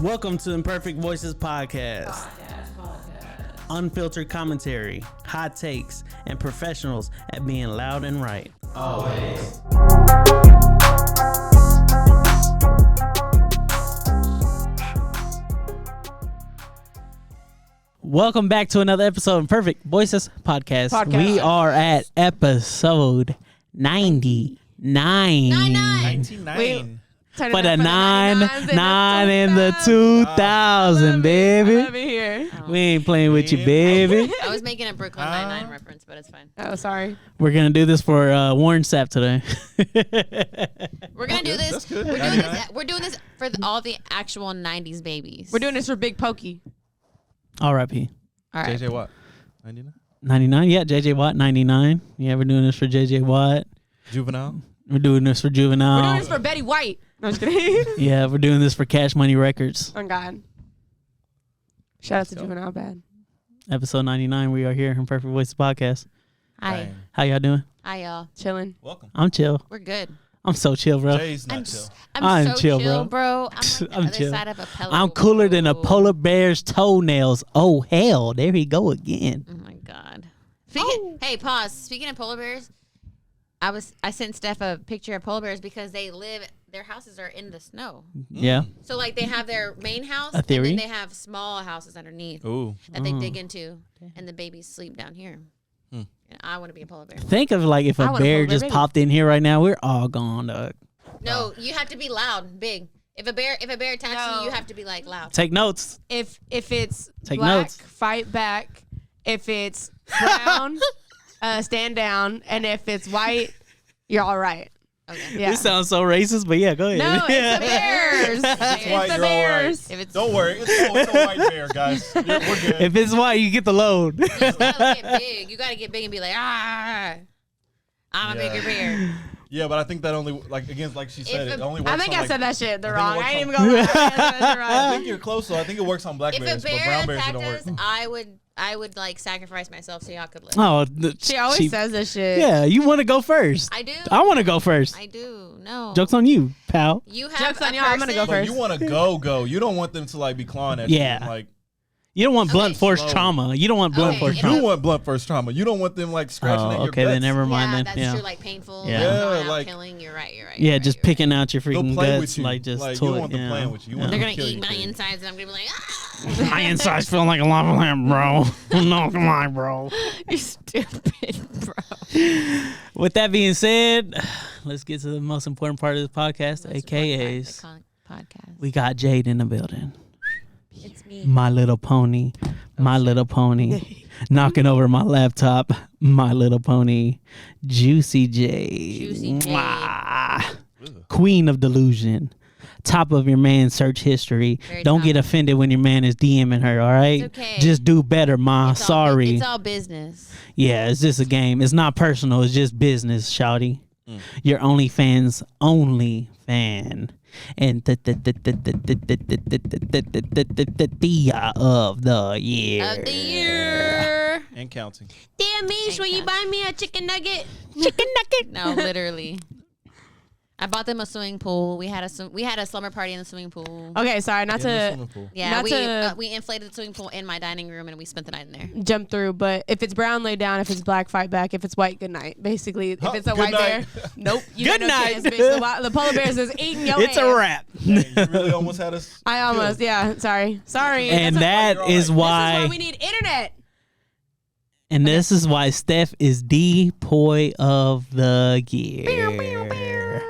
Welcome to Imperfect Voices Podcast. Unfiltered commentary, hot takes, and professionals at being loud and right. Always. Welcome back to another episode of Imperfect Voices Podcast. We are at episode 99. 99. For the 9 in the 2000, baby. Over here. We ain't playing with you, baby. I was making a Brooklyn Nine-Nine reference, but it's fine. Oh, sorry. We're going to do this for Warren Sapp today. We're going to do this. That's good. We're doing this for all the actual 90s babies. We're doing this for Big Pokey. R.I.P. All right. JJ Watt, 99. 99, yeah. JJ Watt, 99. Yeah, we're doing this for JJ Watt. Juvenile. We're doing this for Juvenile. We're doing this for Betty White. No, I'm just kidding. Yeah, we're doing this for Cash Money Records. Oh, God. Shout out to Juvenile Bad. Episode 99, we are here in Perfect Voices Podcast. Hi. Dang. How y'all doing? Hi, y'all. Chilling. Welcome. I'm chill. We're good. I'm so chill, bro. Jay's not chill. I'm I'm so chill, chill, bro. bro. I'm like the I'm other chill. side of a pillow. I'm cooler than a polar bear's toenails. Oh, hell. There he go again. Oh, my God. Hey, pause. Speaking of polar bears, I sent Steph a picture of polar bears because their houses are in the snow. Yeah. So, like, they have their main house. A theory? And then they have small houses underneath Ooh. that they dig into, and the babies sleep down here. And I want to be a polar bear. Think of like if I a want a bear polar bear just baby. popped in here right now, we're all gone, dog. No, you have to be loud, big. If a bear attacks No. you, you have to be like loud. Take notes. If it's Take black, notes. fight back. If it's brown, stand down. And if it's white, you're all right. Okay. Yeah. This sounds so racist, but yeah, go ahead. No, it's the Bears. It's white, the you're all Bears. right. If it's Don't worry. It's a white bear, guys. We're good. If it's white, you get the load. you just gotta get big. You gotta get big and be like, I'm a Yeah. bigger bear. Yeah, but I think that only, like, again, like she said, If it a- only works I think on, I like, said that shit I think wrong. it I ain't even works gonna lie. I said that shit I wrong. think you're close, though. I think it works on black If a bears, but bear brown bears, it attacked don't work. us, I would like sacrifice myself so y'all could live. Oh, She always says this shit. Yeah, you want to go first. I do. I want to go first. I do. No. Joke's on you, pal. You have Joke's a on y'all, I'm gonna go person- But you want to go. You don't want them to, like, be clawing at Yeah. you. Like, You don't want Okay, blunt force slow. trauma. You don't want blunt Okay, force if trauma. you want blunt first trauma. You don't want them, like, scratching at Oh, your okay, guts. then never mind. Yeah, Then that's yeah, true. Like painful. Yeah. Yeah, Yeah, like- killing. You're right. You're right. yeah, you're just right, picking out your They'll freaking play guts, with you. like just Like, you toy. don't want them playing with you. You want They're them gonna kill eat you, my kid. insides, and I'm gonna be like, ah. My insides feel like a lava lamp, bro. No, come on, bro. You're stupid, bro. With that being said, let's get to the most important part of this podcast, AKAs. Podcast. We got Jade in the building. It's me. My Little Pony. My Little Pony. Knocking over my laptop. My Little Pony. Juicy Jade. Juicy Jade. Mwah. Queen of delusion. Top of your man's search history. Very Don't top. get offended when your man is DMing her, all right? It's okay. Just do better, ma. It's all- Sorry. It's all business. Yeah, it's just a game. It's not personal. It's just business, shawty. Your OnlyFans only fan. And the of the year. Of the year. And counting. Damn, Mish, will you Thank buy me a chicken nugget? Chicken nugget. No, literally. I bought them a swimming pool. We had a slumber party in the swimming pool. Okay, sorry, not In the to swimming pool. Yeah, Not we to- we inflated the swimming pool in my dining room and we spent the night in there. jump through, but if it's brown, lay down. If it's black, fight back. If it's white, good night. Basically, if it's a Good white night. bear, nope. You Good got no night. chance, bitch. The polar bears is eating your It's a ass. wrap. Dang, you really almost had us. I almost, yeah. Sorry. And that you're is all right. This is why why, we need internet. and this is why Steph is the poi of the year.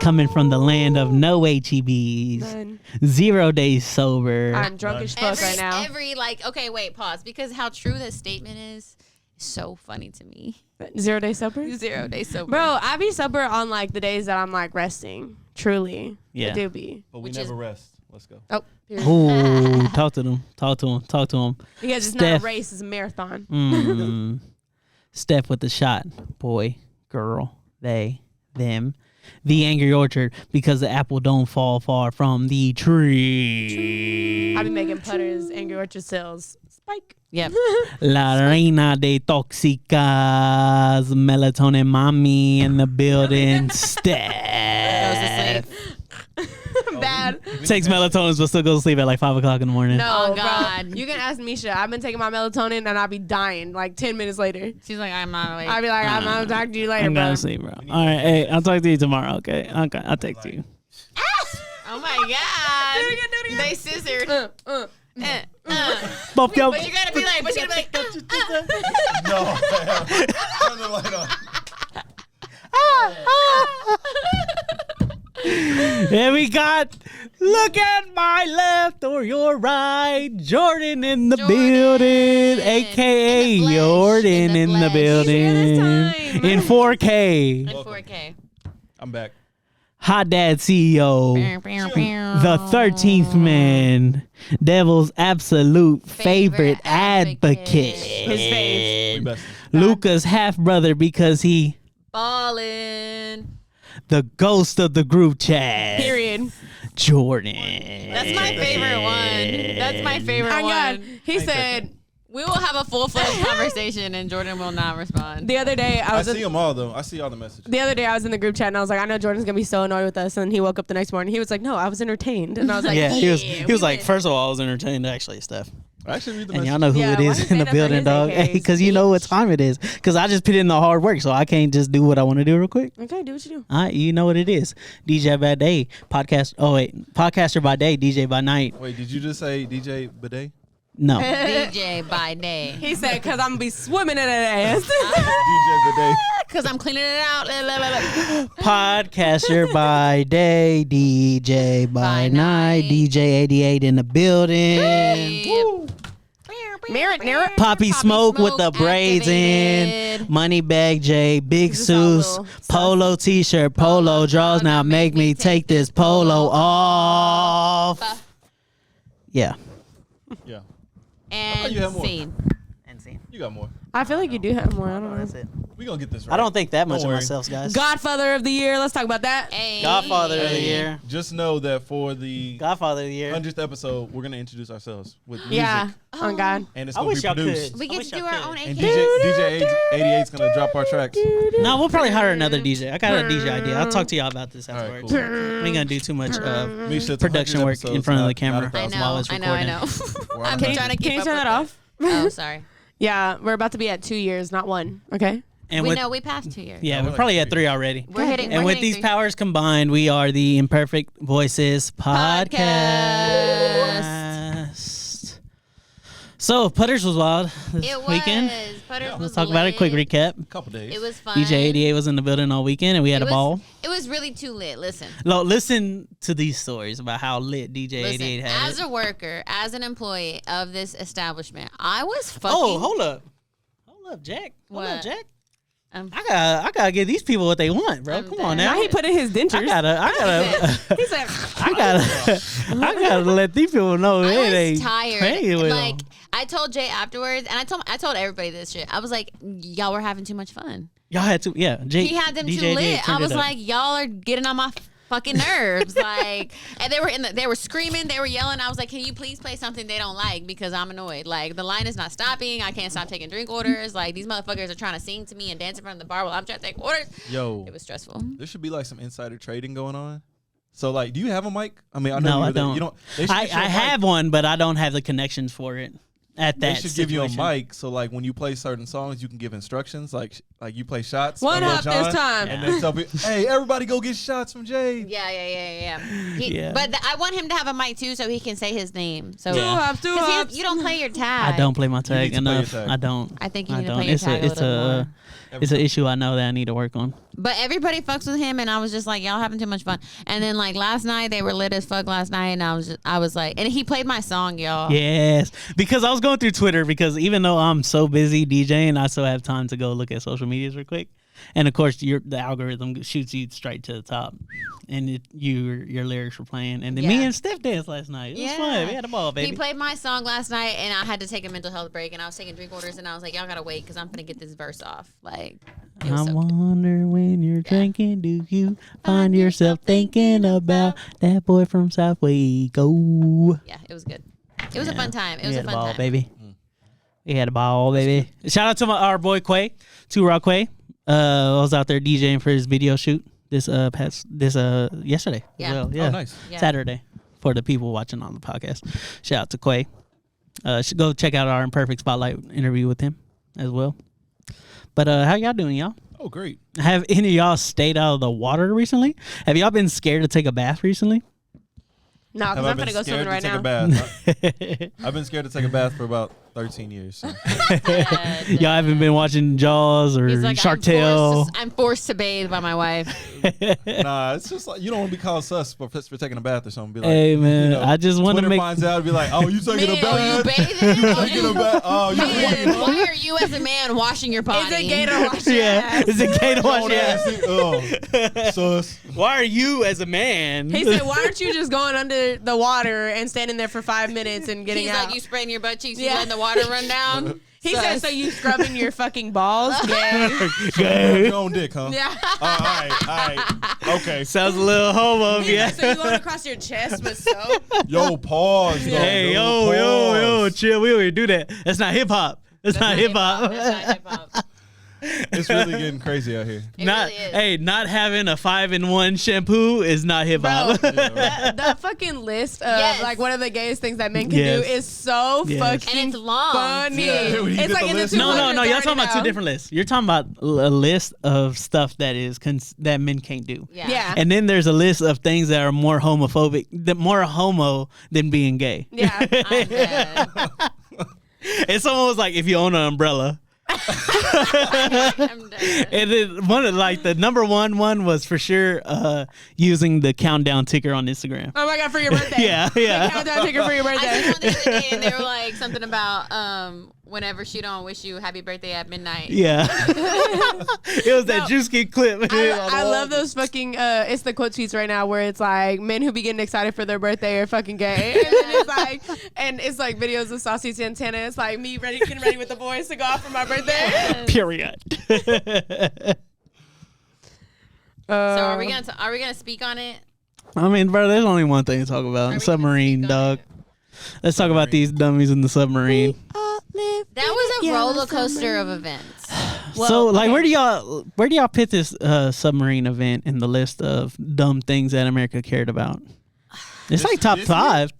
Coming from the land of no HEBs, None. 0 days sober. I'm drunk as fuck right now. Okay, wait, pause. Because how true this statement is so funny to me. 0 day sober? 0 days sober. Bro, I be sober on like the days that I'm like resting. Truly. Yeah. I do be. But we Which never is- rest. Let's go. Oh, period. Ooh, talk to them. Talk to them. Talk to them. Because it's Steph. not a race, it's a marathon. Steph with the shot. Boy, girl, they, them. The Angry Orchard, because the apple don't fall far from the tree. I be making putters, Angry Orchard sales. Spike. Yep. La reina de toxicas, melatonin mommy in the building. Goes to Steph. sleep. Bad. Takes melatonin, but still goes to sleep at like 5 o'clock in the morning. No, Oh, God. bro. You can ask Misha. I've been taking my melatonin and I'll be dying like 10 minutes later. She's like, I'm not awake. I'll be like, I'm gonna talk to you later, I'm bro. gonna sleep, bro. All right, hey, I'll talk to you tomorrow, okay? I'll text you. Oh my God. Do it again. They scissored. Both y'all. But you gotta be like, No. Turn the light on. And we got, look at my left or your right, Jordan in the Jordan. building, aka In the flesh, Jordan in the in the flesh. building, He's here this time. in 4K. in 4K. I'm back. Hot Dad CEO, the 13th man, Devil's absolute favorite Favorite advocate. advocate. His fave. We besties. Luca's half brother because he Ballin'. the ghost of the group chat. Period. Jordan. That's my favorite one. That's my favorite Oh, God. one. He said We will have a full-fledged conversation and Jordan will not respond. the other day I see them all though. I see all the messages. The other day I was in the group chat and I was like, I know Jordan's gonna be so annoyed with us. And he woke up the next morning. He was like, no, I was entertained. And I was like, Yeah, he was we like, win. first of all, I was entertained actually, Steph. I actually read the And messages. y'all know who Yeah, it why is you in the stand up for building, his dog. AKs, Because you know what bitch? time it is. Because I just put in the hard work, so I can't just do what I want to do real quick. okay, do what you do. All right, you know what it is. DJ by day, podcaster by day, DJ by night. Wait, did you just say DJ Bidet? No. DJ by day. He said, because I'm gonna be swimming in that ass. DJ Bidet. Because I'm cleaning it out. Podcaster by day, DJ by By night, night. DJ 88 in the building. Woo. Poppy Smoke with the braids in. activated. Moneybag J, Big Is this all Seuss, little polo t-shirt, polo draws. Now make me take this polo off. Yeah. Yeah. And you have more. scene. You got more. I feel like you do have more. I don't know. it. We gonna get this right. I don't think that much Don't of worry. myself, guys. Godfather of the year. Let's talk about that. Hey. Godfather of the Hey, year. Just know that for the Godfather of the year. 100th episode, we're gonna introduce ourselves with music. Yeah. On God. And it's I gonna wish be y'all produced. could. We I get wish to do I our could. own And AK. DJ 88's gonna drop our tracks. No, we'll probably hire another DJ. I got a DJ idea. I'll talk to y'all about this All right, afterwards. cool. We ain't gonna do too much Misha, it's production 100 work episodes, in front of not- the camera. not a I thousand. know. while it's I know. We're I'm on trying that. to keep Can you up turn with that it. off? Oh, sorry. Yeah, we're about to be at 2 years, not one. Okay. And We with, know we passed 2 years. yeah, No, we're we're probably like at 3 already. We're hitting. And we're with hitting these 3. powers combined, we are the Imperfect Voices podcast. So, Putters was wild this It was. weekend. Putters was Let's talk about it. Quick lit. recap. Couple days. It was fun. DJ 88 was in the building all weekend, and we had a ball. It was really too lit. Listen. Look, listen to these stories about how lit DJ 88 Listen, had as it. a worker, as an employee of this establishment, I was fucking. Oh, hold up, Jack. Hold up, What? Jack. Um, I gotta give these people what they want, bro. I'm Come on dead. now. Now he put in his dentures. I gotta, He said, I gotta let these people know I it was ain't tired. crazy with Like them. I told Jay afterwards, and I told everybody this shit. I was like, y'all were having too much fun. Y'all had to, yeah. Jake, He had them DJ too lit. turned I was it up. like, y'all are getting on my fucking nerves. Like, and they were screaming, they were yelling. I was like, can you please play something they don't like because I'm annoyed. Like the line is not stopping. I can't stop taking drink orders. Like these motherfuckers are trying to sing to me and dance in front of the bar while I'm trying to take orders. Yo, It was stressful. there should be like some insider trading going on. So like, do you have a mic? I mean, I No, know you were I there. don't. You don't. They should I get you a mic. have one, but I don't have the connections for it at They that should give you a situation. mic, so like when you play certain songs, you can give instructions. Like you play shots. one on Lil hop Jon, this time. and then tell people, "Hey, everybody, go get shots from Jay." Yeah. Yeah. But I want him to have a mic too, so he can say his name. So Two Yeah. hops, two 'cause hops. you don't play your tag. I don't play my need tag to play your enough. tag. I don't. I think you I need to don't. play your tag a it's little bit more. it's an issue I know that I need to work on. But everybody fucks with him, and I was just like, y'all having too much fun. And then like last night, they were lit as fuck last night, and I was like, and he played my song, y'all. Yes, because I was going through Twitter because even though I'm so busy DJing, I still have time to go look at social medias real quick. And of course, the algorithm shoots you straight to the top, and your lyrics were playing. And then me Yeah. and Steph danced last night. It was fun. We had a ball, baby. He played my song last night, and I had to take a mental health break, and I was taking drink orders, and I was like, y'all gotta wait because I'm gonna get this verse off. Like, it was I so good. wonder when you're drinking, do you find yourself thinking about that boy from South Waco? Yeah, it was good. It was a fun time. It was a fun ball, time. baby. We had a ball, baby. Shout out to our boy Quay, Two Rock Quay. I was out there DJing for his video shoot yesterday. Yeah. As well. Yeah. Oh, nice. Yeah. Saturday for the people watching on the podcast. Shout out to Quay. Should go check out our Imperfect Spotlight interview with him as well. But how y'all doing, y'all? Oh, great. Have any of y'all stayed out of the water recently? Have y'all been scared to take a bath recently? No, because I'm gonna go swimming right now. I've been scared to take a bath for about 13 years. So. Y'all haven't been watching Jaws or He's like, Shark Tale? I'm forced to bathe by my wife. Nah, it's just like you don't want to be called sus for taking a bath or something. Be like, Hey, man, I just want to Twitter make... finds out and be like, oh, you taking a Man, are you bath? bathing? Are Taking a you, bath? Oh, you man, why are you as a man washing your body? It's a gator wash. your Yeah, ass. it's a gay to watch. Don't Yeah. ask it. Sus. Why are you, as a man? He said, "Why aren't you just going under the water and standing there for 5 minutes and getting He's out?" like, you spraying your butt cheeks, you Yeah. letting the water run down. He said, "So you scrubbing your fucking balls?" Gay. Gay. Your own dick, huh? Yeah. All right. Okay. Sounds a little homo, He yeah. said, "So you going across your chest with soap?" Yo, pause. Though, Hey, dude, yo, pause. chill. We don't even do that. That's not hip hop. That's not hip hop. That's not hip-hop. It's really getting crazy out here. It Not really is. hey, not having a 5-in-1 shampoo is not hip hop. Bro, the fucking list of Yes. like one of the gayest things that men can Yes. do is so Yes. fucking And it's long. funny. Yeah, when you get It's like the in the list, No, no, you're 230 talking about two now. different lists. You're talking about a list of stuff that is that men can't do. Yeah. And then there's a list of things that are more homophobic, that more homo than being gay. Yeah. I'm dead. And someone was like, if you own an umbrella. I'm dead. And then the number one was for sure using the countdown ticker on Instagram. Oh my god, for your birthday. Yeah, The yeah. countdown ticker for your I birthday. seen one the other day and they were like something about whenever she don't wish you happy birthday at midnight. Yeah. It was that Juice Kid clip. I love those fucking it's the quote tweets right now where it's like men who be getting excited for their birthday are fucking gay. And then it's like videos of Saucy Santana. It's like me getting ready with the boys to go out for my birthday. Period. So are we gonna speak on it? I mean, bro, there's only one thing to talk about. we Submarine, gonna speak on dog. Let's talk about these dummies in the submarine. That was a roller coaster of events. So, like, where do y'all put this submarine event in the list of dumb things that America cared about? It's like top this 5.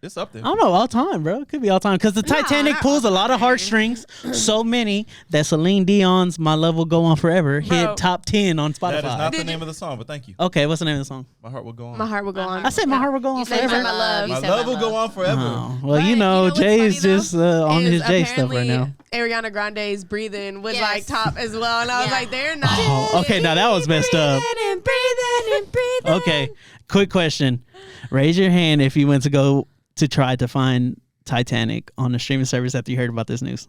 It's up there. I don't know, all time, bro. It could be all time because the Titanic not pulls a all lot of time. heartstrings. So many that Celine Dion's "My Love Will Go On Forever" Bro. hit top 10 on Spotify. That is not the Did name you- of the song, but thank you. Okay, what's the name of the song? My heart will go on. My heart will go on. I said "My Heart Will Go On You said Forever." my love. My You said love my will go love. on forever. Oh, well, But you know, what's Jay's funny, though, just on is his Jay stuff right apparently now. Ariana Grande's "Breathing" was Yes. like top as well, and I was Yeah. like, they're not. Oh, okay, now that was messed up. Breathing. Okay, quick question. Raise your hand if you went to go to try to find Titanic on the streaming service after you heard about this news.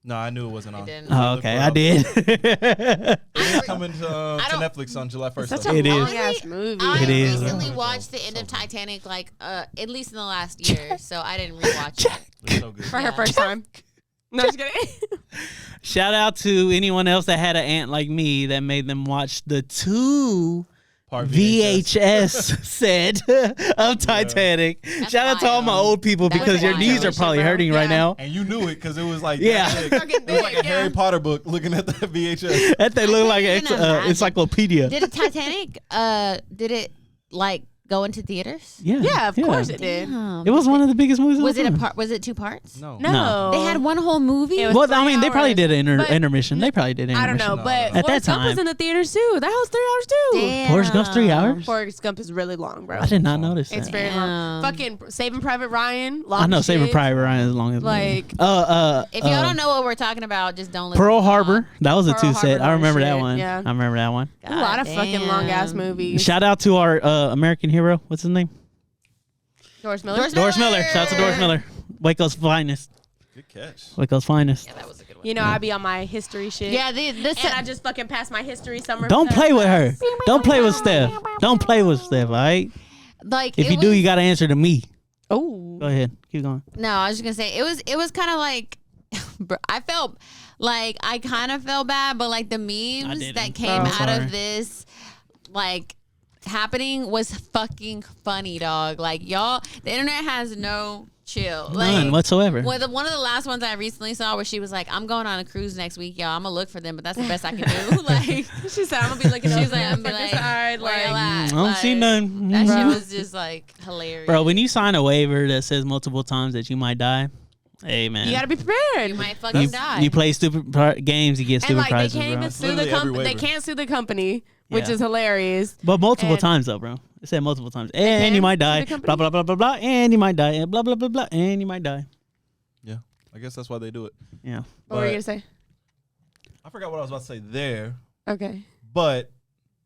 No, I knew it wasn't on. didn't. Oh, okay, I did. It's coming to don't- Netflix on July 1st. Such though. a It is. long ass movie. I It is. recently watched the end of Titanic, like at least in the last year, so I didn't rewatch it. It's so good. For her Yeah. first time. No, just kidding. Shout out to anyone else that had an aunt like me that made them watch the 2 Part VHS set of Titanic. Shout out to all my wild. old people That's because your wild. knees are probably Bro. hurting right Yeah. now. And you knew it because it was like Yeah. that big. Fucking It was like a big, Harry yeah. Potter book looking at the VHS. That thing look like can't an even imagine. encyclopedia. Did Titanic? Did it like go into theaters? Yeah, of course it did. Damn. It was one of the biggest movies. Was of it all a time. part? Was it 2 parts? No. No. They had one whole movie. It was Well, I 3 mean, they probably hours. did an But- intermission. They probably did an I don't intermission. know, but At that Forrest Gump was time. in the theaters too. That was 3 hours too. Damn. Forrest Gump's 3 hours. Forrest Gump is really long, bro. I did not notice It's that. very long. Damn. Fucking Saving Private Ryan. Long I know Saving shit. Private Ryan is long as Like- If y'all don't know what we're talking about, just don't listen. Pearl to Harbor. That was a Pearl 2 set. Harbor I remember that shit, one. yeah. I remember that one. A lot of fucking long ass movies. Shout out to our American hero. What's his name? Doris Miller. Doris Miller. Shout out to Doris Miller. Waco's finest. Good catch. Waco's finest. Yeah, that was a good one. You know, I be on my history shit. Yeah, this And I just fucking passed my history summer. Don't play with her. Don't play with Steph. Don't play with Steph, all right? like If it you do, was- you got to answer to me. Oh. Go ahead. Keep going. No, I was just gonna say it was kind of like I felt like I kind of felt bad, but like the memes didn't. that came Bro. out Sorry. of this like happening was fucking funny, dog. Like y'all, the internet has no chill. None Like, whatsoever. well, one of the last ones I recently saw where she was like, I'm going on a cruise next week, y'all. I'm going to look for them, but that's the best I can do. Like, She said, I'm gonna be looking. she She was like, I'm going to be like, side, where y'all like, at? I don't see Like, none. That shit Bro. was just like hilarious. Bro, when you sign a waiver that says multiple times that you might die, hey man, you gotta be prepared. you might fucking die. you play stupid games, you get And stupid like they prizes, can't bro. even sue the Literally every company. They waiver. can't sue the company, which Yeah. is hilarious. But multiple And- times though, bro. It said multiple times, and can you might sue die. the company? Blah blah blah blah blah, and you might die. And blah blah blah blah, and you might die. Yeah, I guess that's why they do it. Yeah. What were you But- gonna say? I forgot what I was about to say there, Okay, but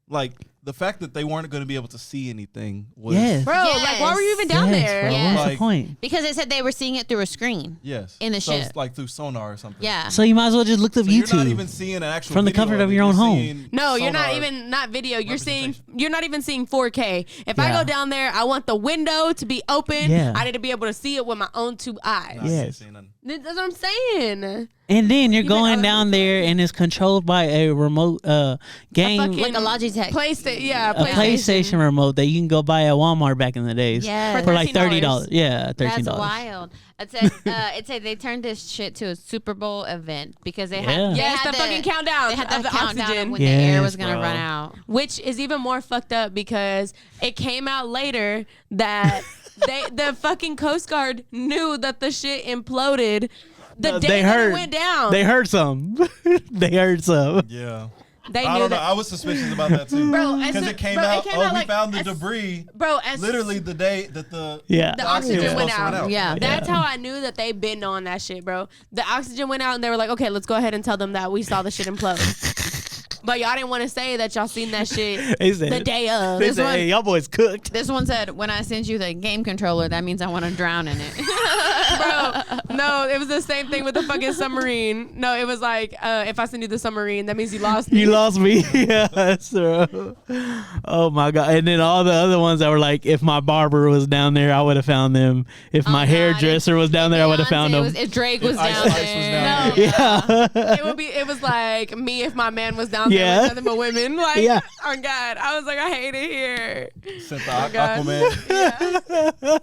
like the fact that they weren't going to be able to see anything was Yes. bro. Like, why were you even down Yes, there? bro. Yeah. What's the Like- point? Because they said they were seeing it through a screen. yes In the so ship. it's like through sonar or something. Yeah. So you might as well just look up So you're not YouTube. even seeing an actual From the video comfort of it. your own You're home. seeing No, you're not sonar. even not video. You're seeing. Representation. You're not even seeing 4K. If I Yeah. go down there, I want the window to be open. Yeah. I need to be able to see it with my own two eyes. Nah, you ain't Yes. seeing nothing. That's what I'm saying. And then you're You going been- down there and it's controlled by a remote game, fucking- Like a Logitech. PlayStation. Yeah, a PlayStation remote that you can go buy at Walmart back in the days. Yes. For like $30. $13. Yeah, $13. That's wild. It said they turned this shit to a Super Bowl event because they Yeah. had Yes, the fucking countdown They had of the the countdown oxygen. of when the air was Yes, gonna bro. run out. Which is even more fucked up because it came out later that the fucking Coast Guard knew that the shit imploded the day they that heard. it went down. They heard some. They heard some. Yeah. They I knew don't know. that. I was suspicious about that too. Bro, as because soon- it came bro, it out. came Oh, out we like- found the as- debris. Bro, as Literally the day that the Yeah. the oxygen was went supposed to run out. Yeah. That's how I knew that they been knowing that shit, bro. The oxygen went out and they were like, okay, let's go ahead and tell them that we saw the shit implode. But y'all didn't want to say that y'all seen that shit They said, the day of. they This said, one- hey, y'all boys cooked. This one said, "When I send you the game controller, that means I want to drown in it." Bro, no, it was the same thing with the fucking submarine. No, it was like, if I send you the submarine, that means you lost me. You lost me. Yes, bro. Oh my god! And then all the other ones that were like, if my barber was down there, I would have found them. If my Oh, God. hairdresser was down there, I would have found them. If Drake was Ice down Ice was there, down Yeah. It was like me if my man was down there Yeah. with nothing but women. Like, Yeah. oh God, I was like, I hate it here. sent the God. Aquaman.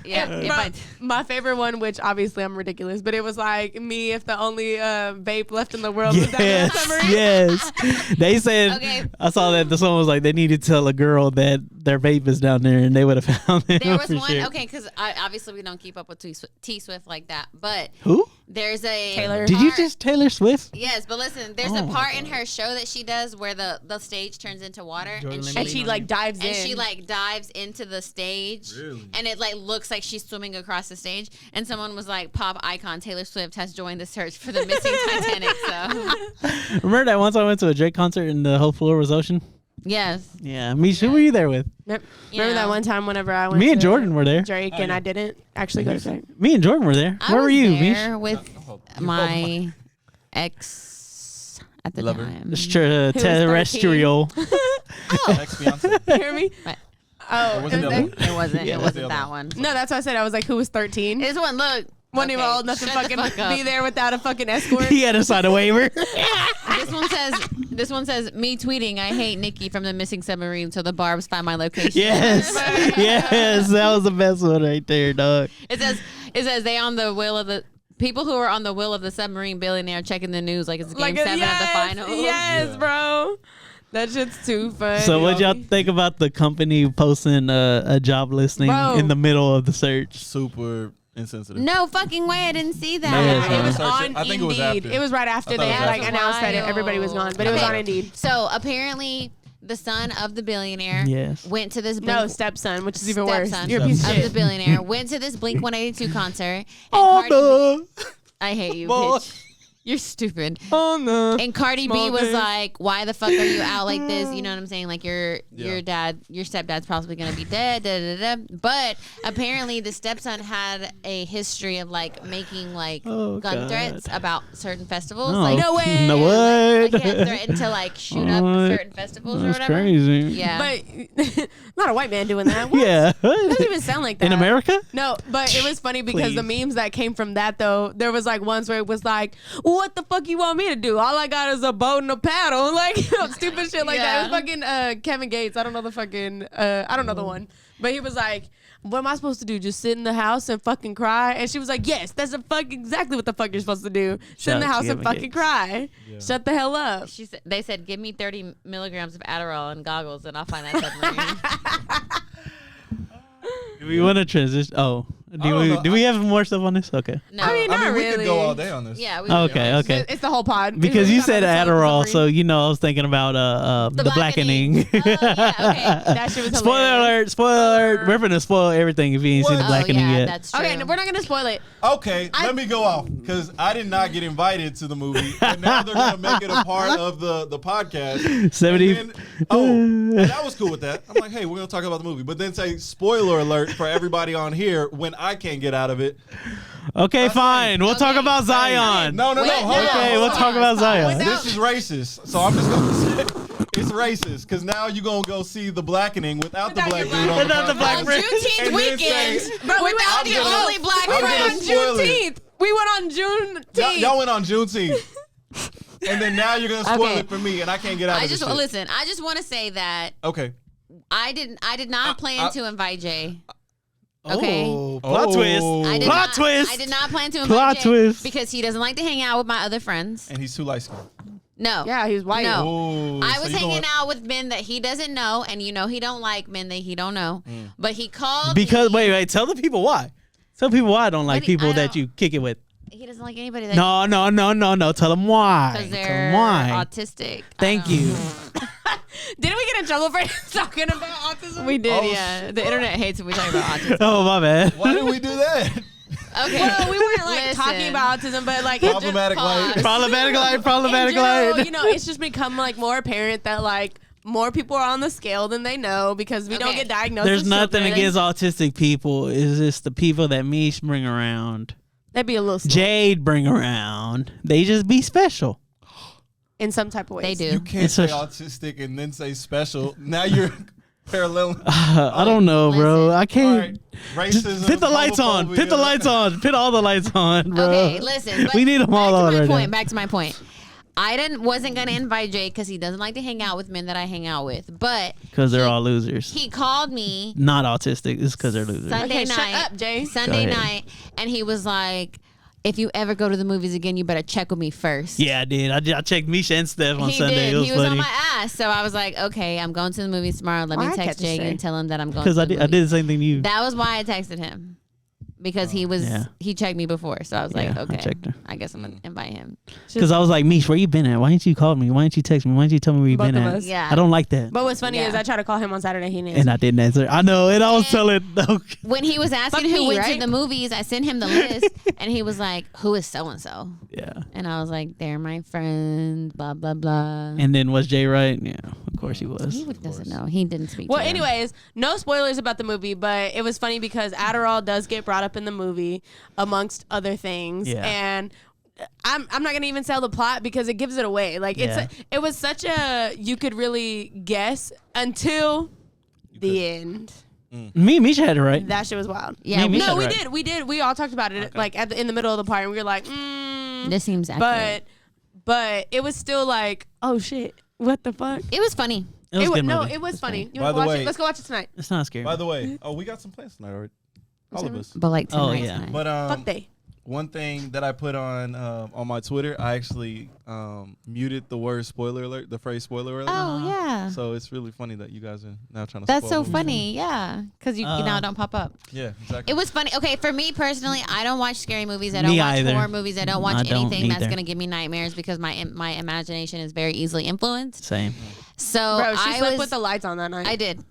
yeah, My favorite one, which obviously I'm ridiculous, but it was like me if the only vape left in the world was down there in the Yes, submarine. yes. They said, Okay. I saw that someone was like, they need to tell a girl that their vape is down there, and they would have found them. there was for one. sure. Okay, because obviously we don't keep up with T Swift like that, but Who? there's a Taylor. Did you part- just Taylor Swift? Yes, but listen, there's Oh a my part in God. her show that she does where the stage turns into water, Jordan and Lane And she like dives in. she like dives into the stage, Really? and it like looks like she's swimming across the stage. And someone was like, "Pop icon Taylor Swift has joined the search for the missing Titanic." So Remember that once I went to a Drake concert and the whole floor was ocean? yes, Yeah, me. Who were you there with? Remember Yeah. that one time whenever I went Me and to Jordan were there. Drake and I didn't actually go to Drake. Me and Jordan were there. I Where was were you, there Mish? with my ex at the Lover. time. It's was terrestrial. Ex-fiance. You hear me? Right. Oh, Or was it it the was other like- one? It wasn't. Yeah, It that's wasn't the other that one. one. no, that's why I said I was like, who was 13? This one, look. Wasn't even Okay, old enough to shut the fucking fuck up. be there without a fucking escort. He had to sign a waiver. This one says me tweeting, "I hate Nikki from the missing submarine," so the Barbs find my location. Yes, yes, that was the best one right there, dog. It says they on the will of the people who are on the will of the submarine billionaire checking the news like it's game 7 yes, of the final. Yes, Yeah. bro. That shit's too funny. So, what y'all think about the company posting a job listing Bro. in the middle of the search? Super insensitive. No fucking way! I didn't see that. Yeah, It was Search on it. I think it was Indeed. after. It was right after I thought they it was like after. announced that everybody was gone, but it was Okay. on Indeed. So apparently, the son of the billionaire Yes. went to this No, stepson, which is even worse. stepson You're a piece of of the shit. billionaire went to this Blink 182 concert. And Oh, Cardi B, no. I hate you, Boy. bitch. You're stupid. Oh no. And Cardi B Small was thing. like, "Why the fuck are you out like this?" You know what I'm saying? Like your stepdad's probably gonna be dead. Da, da, da. But apparently, the stepson had a history of like making like Oh, gun God. threats about certain festivals. Oh, Like No way. No like, what? he had threatened to like shoot up What? certain festivals or That's whatever. crazy. Yeah. But not a white man doing that. What? Yeah. It doesn't even sound like that. In America? No, but it was funny because the Please. memes that came from that though, there was like ones where it was like, "What the fuck you want me to do? All I got is a boat and a paddle," like stupid shit like that. It was fucking Kevin Gates. I don't know the fucking I don't know the one, but he was like, what am I supposed to do? Just sit in the house and fucking cry? And she was like, yes, that's exactly what the fuck you're supposed to do. Sit in the house and fucking cry. Yeah. Shut the hell up. They said, give me 30 milligrams of Adderall and goggles, and I'll find that submarine. Do we want to transition? Oh, do we have more stuff on this? Okay. No. I mean, not really. We could go all day on this. Yeah. Okay. It's the whole pod. Because you said Adderall, so I was thinking about the blackening. Oh, yeah, okay. That shit was Spoiler alert. We're gonna spoil everything if you ain't seen the blackening yet. That's true. Okay, we're not gonna spoil it. Okay, let me go off because I did not get invited to the movie, and now they're gonna make it a part of the podcast. 70. And I was cool with that. I'm like, hey, we're gonna talk about the movie, but then say spoiler alert for everybody on here when I can't get out of it. Okay, fine. We'll talk about Zion. No. Wait, Hold on. Okay, we'll talk about Zion. This is racist, so I'm just gonna say it's racist because now you're gonna go see the blackening without the black dude on Without the podcast. black On person. Juneteenth And then weekend, say- bro, we went I'm on the gonna- only black I'm We gonna went on spoil it. Juneteenth. We went on Juneteenth. Y'all went on Juneteenth. And then now you're gonna spoil Okay. it for me, and I can't get out of this shit. listen. I just want to say that Okay. I did not plan to invite Jay. Okay. Oh, plot twist. Plot twist. I did not plan to invite Plot Jay twist. because he doesn't like to hang out with my other friends. And he's too light skinned. No. Yeah, he was white. No. Oh, I so was you hanging going- out with men that he doesn't know, and he don't like men that he don't know. But he called Because me. wait, tell the people why. Tell people why I don't like What do you- people I that don't- you kick it with. He doesn't like anybody that No. Tell them why. because Tell they're them why. autistic. Thank you. Didn't we get in trouble for talking about autism? We did, Oh, yeah. The internet hates when we talk about autism. Oh, my bad. Why did we do that? Okay. Well, we weren't like Listen. talking about autism, but like Problematic light. Problematic light. Problematic in general, light. you know, it's just become like more apparent that like more people are on the scale than they know because we don't Okay. get diagnosed. There's as nothing children. against autistic people. It's just the people that Mish bring around. That'd be a little slow Jade bring around. They just be special. in some type of way. They do. You can't It's say a- autistic and then say special. Now you're paralleling. I don't know, bro. Listen. I All can't. right. Just Racism. put the lights on. Put the homophobia. lights on. Put all the lights on, bro. Okay, listen. But we need them all on right now. Back to my point. I wasn't gonna invite Jay because he doesn't like to hang out with men that I hang out with. But Because they're all losers. he called me Not autistic. It's because they're losers. Sunday Okay, shut night. up, Jay. Sunday Go ahead. night, and he was like, "If you ever go to the movies again, you better check with me first." Yeah, I did. I checked Misha and Steph on He Sunday. did. It was He was funny. on my ass. So I was like, okay, I'm going to the movies tomorrow. Let Why me I text catch Jay this and tell him that I'm going Because to I the did the same thing to you. That was why I texted him. Because Yeah. he checked me before. So I was like, Yeah, I okay, checked her. I guess I'm going to invite him. Because I was like, Mish, where you been at? Why didn't you call me? Why didn't you text me? Why didn't you tell me where you Both been of at? us. Yeah. I don't like that. But what's funny Yeah. is I tried to call him on Saturday. He didn't. And I didn't answer. I know. And I was telling. Okay. When he was asking Fuck who me, went right? to the movies, I sent him the list, and he was like, "Who is so and so?" Yeah. And I was like, "They're my friends." Blah blah blah. And then was Jay right? Yeah. Of course he was. He doesn't know. He didn't speak. Well, to him. anyways, no spoilers about the movie, but it was funny because Adderall does get brought up in the movie amongst other things, Yeah. and I'm not gonna even sell the plot because it gives it away. Like Yeah. it was such a you could really guess until the end. Me and Misha had it right. That shit was wild. Yeah, Me- No, said we right. did. We did. We all talked about it like in the middle of the part, and we were like, this seems accurate. but it was still like, oh shit, what the fuck? It was funny. It was a good no, movie. it was funny. You By want the to watch way- it? Let's go watch it tonight. It's not scary. By the way, we got some plans tonight already. All of us. But like Oh, tonight. yeah. tonight. But Fuck they. one thing that I put on my Twitter, I actually muted the word spoiler alert, the phrase spoiler alert. Oh yeah. So it's really funny that you guys are now trying to. That's spoil so movies. funny. Yeah, because you now don't pop up. Yeah, exactly. It was funny. Okay, for me personally, I don't watch scary movies. I don't Me watch either. horror movies. I don't watch I don't anything that's either. gonna give me nightmares because my imagination is very easily influenced. Same. So Bro, she I slept was with the lights on that night. I did.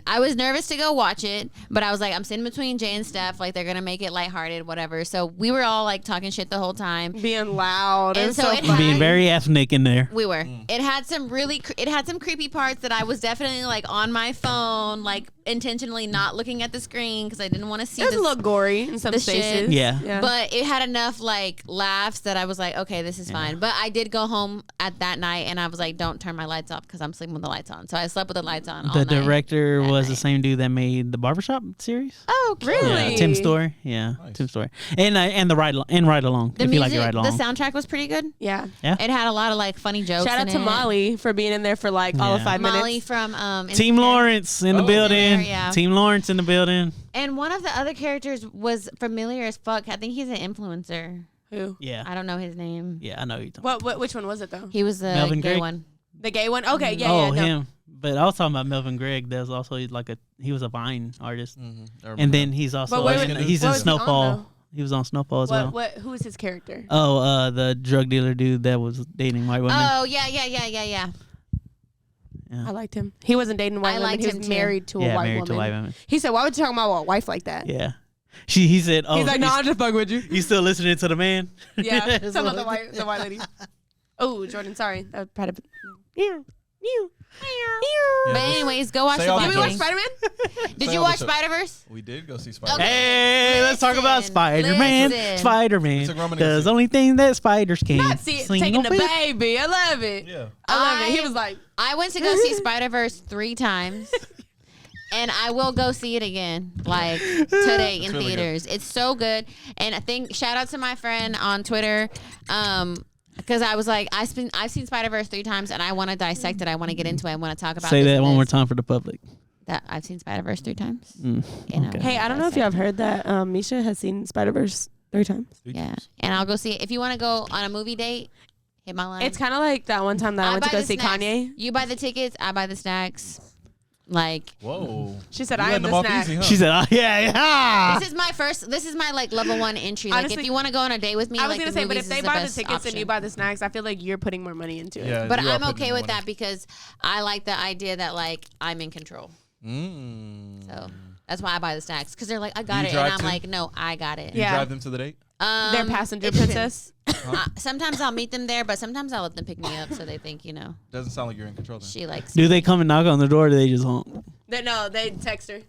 I was nervous to go watch it, but I was like, I'm sitting between Jay and Steph. Like, they're going to make it lighthearted, whatever. So we were all like talking shit the whole time. Being loud. And And so so it funny. Being very ethnic in there. We were. It had some it had some creepy parts that I was definitely like on my phone, like intentionally not looking at the screen because I didn't want to see It was this. a little gory in some the shit. spaces. Yeah. But it had enough like laughs that I was like, okay, this is fine. But I did go home at that night and I was like, don't turn my lights off because I'm sleeping with the lights on. So I slept with the lights on all The night. director that was the night. same dude that made the Barbershop series. Oh, Really? Yeah, Tim Story. Yeah, Nice. Tim Story. And the ride along. The if music, you like your ride the along. soundtrack was pretty good. Yeah. It had a lot of like funny jokes. Shout out in to it. Molly for being in there for like all of Yeah. 5 minutes. Molly from Team Insecure. Lawrence in the Oh, building. there, yeah. Team Lawrence in the building. And one of the other characters was familiar as fuck. I think he's an influencer. Who? Yeah. I don't know his name. Yeah, I know you talking. Which one was it though? He was the Melvin gay Gregg? one. The gay one? Okay, yeah, oh, yeah. No. him. But I was talking about Melvin Gregg. There's also he was a Vine artist. Mm-hmm. And then he's also where in, was- he's what in was he on, Snowfall. though? He was on Snowfall as well. Who is his character? Oh, the drug dealer dude that was dating white women. Oh, yeah. Yeah. I liked him. He wasn't dating a white I woman. liked He him was too. married to a Yeah, white married woman. to white women. He said, "Why would you talk about a wife like that?" Yeah. He said, "Oh, He's like, "No, I'm just fucking with you." you still listening to the man?" Yeah, That's some of what- the white lady. Oh, Jordan, sorry. That was probably. But anyways, go watch Say the all Did the we watch Vikings. Spider-Man? Did Say you all the watch show. Spider-Verse? We did go see Spider-Man. Okay. Hey, let's talk about Listen, Spider-Man. listen. Spider-Man It's a Roman does numeral. only thing that spiders can. Not see, Sing taking the a bit. baby. I love it. Yeah. I love it. He was like, I went to go see Spider-Verse 3 times. And I will go see it again, like today in really good. theaters. It's so good. And I think shout out to my friend on Twitter, because I was like, I've seen Spider-Verse 3 times, and I want to dissect it. I want to get into it. I want to talk about. Say this that and one more this. time for the public. That I've seen Spider-Verse 3 times. Mm, You know, okay. "Hey, I don't know if you have heard that Misha has seen Spider-Verse 3 times." Yeah, and I'll go see it. If you want to go on a movie date, hit my line. It's kind of like that one time that I went to buy go the see snacks. Kanye. You buy the tickets, I buy the snacks. Like Whoa. She said, You "I am letting the them off snack." easy, huh? She said, "Oh yeah." this is my like level 1 entry. Like Honestly, if you want to go on a date with me, I was like, gonna the say, but movies if they is buy the best tickets and option. you buy the snacks, I feel like you're putting more money into it. Yeah, But you are I'm putting okay in with money. that because I like the idea that like I'm in control. So that's why I buy the snacks because they're like, I got you it, and drive I'm too? like, no, I got it. You Yeah. drive them to the date? Their passenger it depends. princess. Sometimes I'll meet them there, but sometimes I'll let them pick me up so they think Doesn't sound like you're in control then. she likes. Do they come and knock on the door, or do they just honk? They text her.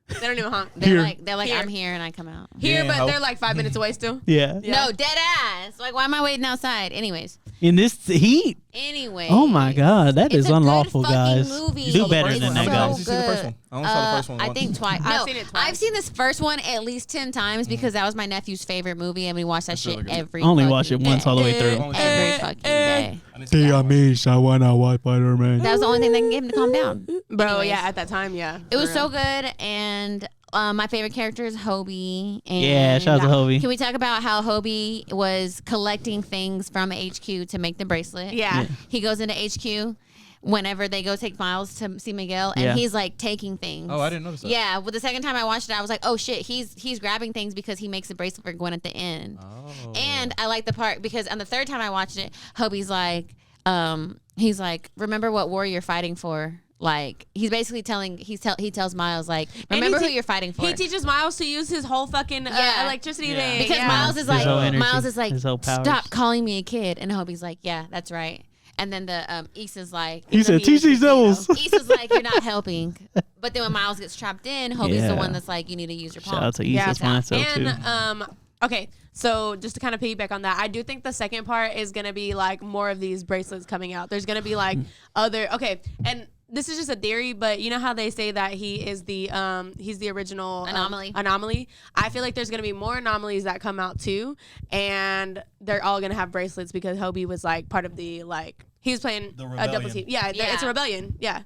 They don't even honk. They're Here. like Here. I'm here and I come out. Here, Yeah, but how- they're like 5 minutes away still. Yeah. Yeah. No, dead ass. Like, why am I waiting outside? Anyways. In this heat. Anyway. Oh my God, that It's is a good unlowful, fucking guys. movie. Do It's better so than that, good. guys. Did you see the first one? I only saw the first one I once. think twice. I've No, seen it twice. I've seen this first one at least 10 times because that was my nephew's favorite movie, and we watched that That's shit really good. every. I only fucking watched it once day. all the way through. Only Every fucking day. I need to see that one. I wanna watch Spider-Man. That was the only thing that can get him to calm down. Bro, Anyways. yeah, at that time, yeah. It was For so real. good, and my favorite character is Hobie. And Yeah, shout out to Hobie. Can we talk about how Hobie was collecting things from HQ to make the bracelet? Yeah. Yeah. He goes into HQ whenever they go take Miles to see Miguel, and Yeah. he's like taking things. Oh, I didn't notice that. Yeah, well, the second time I watched it, I was like, "Oh shit, he's grabbing things because he makes a bracelet for Gwen at the end." Oh. And I like the part because on the third time I watched it, Hobie's like, he's like, "Remember what war you're fighting for." Like he's basically telling he tells Miles like, And "Remember he who you're fighting for." He teaches Miles to use his whole fucking Yeah. electricity Yeah. thing. because yeah. Miles is His whole like, energy, Miles is like, his whole powers. "Stop calling me a kid," and Hobie's like, "Yeah, that's right." And then the Issa's like, He said, "Teach these devils." Issa's like, "You're not helping." But then when Miles gets trapped in, Hobie's Yeah. the one that's like, "You need to use your palm." Shout out to Yeah. Issa's mindset too. And okay, so just to kind of piggyback on that, I do think the second part is gonna be like more of these bracelets coming out. There's gonna be like other and this is just a theory, but you know how they say that he is the he's the original anomaly. I feel like there's gonna be more anomalies that come out too, and they're all gonna have bracelets because Hobie was like part of the he was playing The a double rebellion. team. Yeah, Yeah. it's a rebellion. Yeah,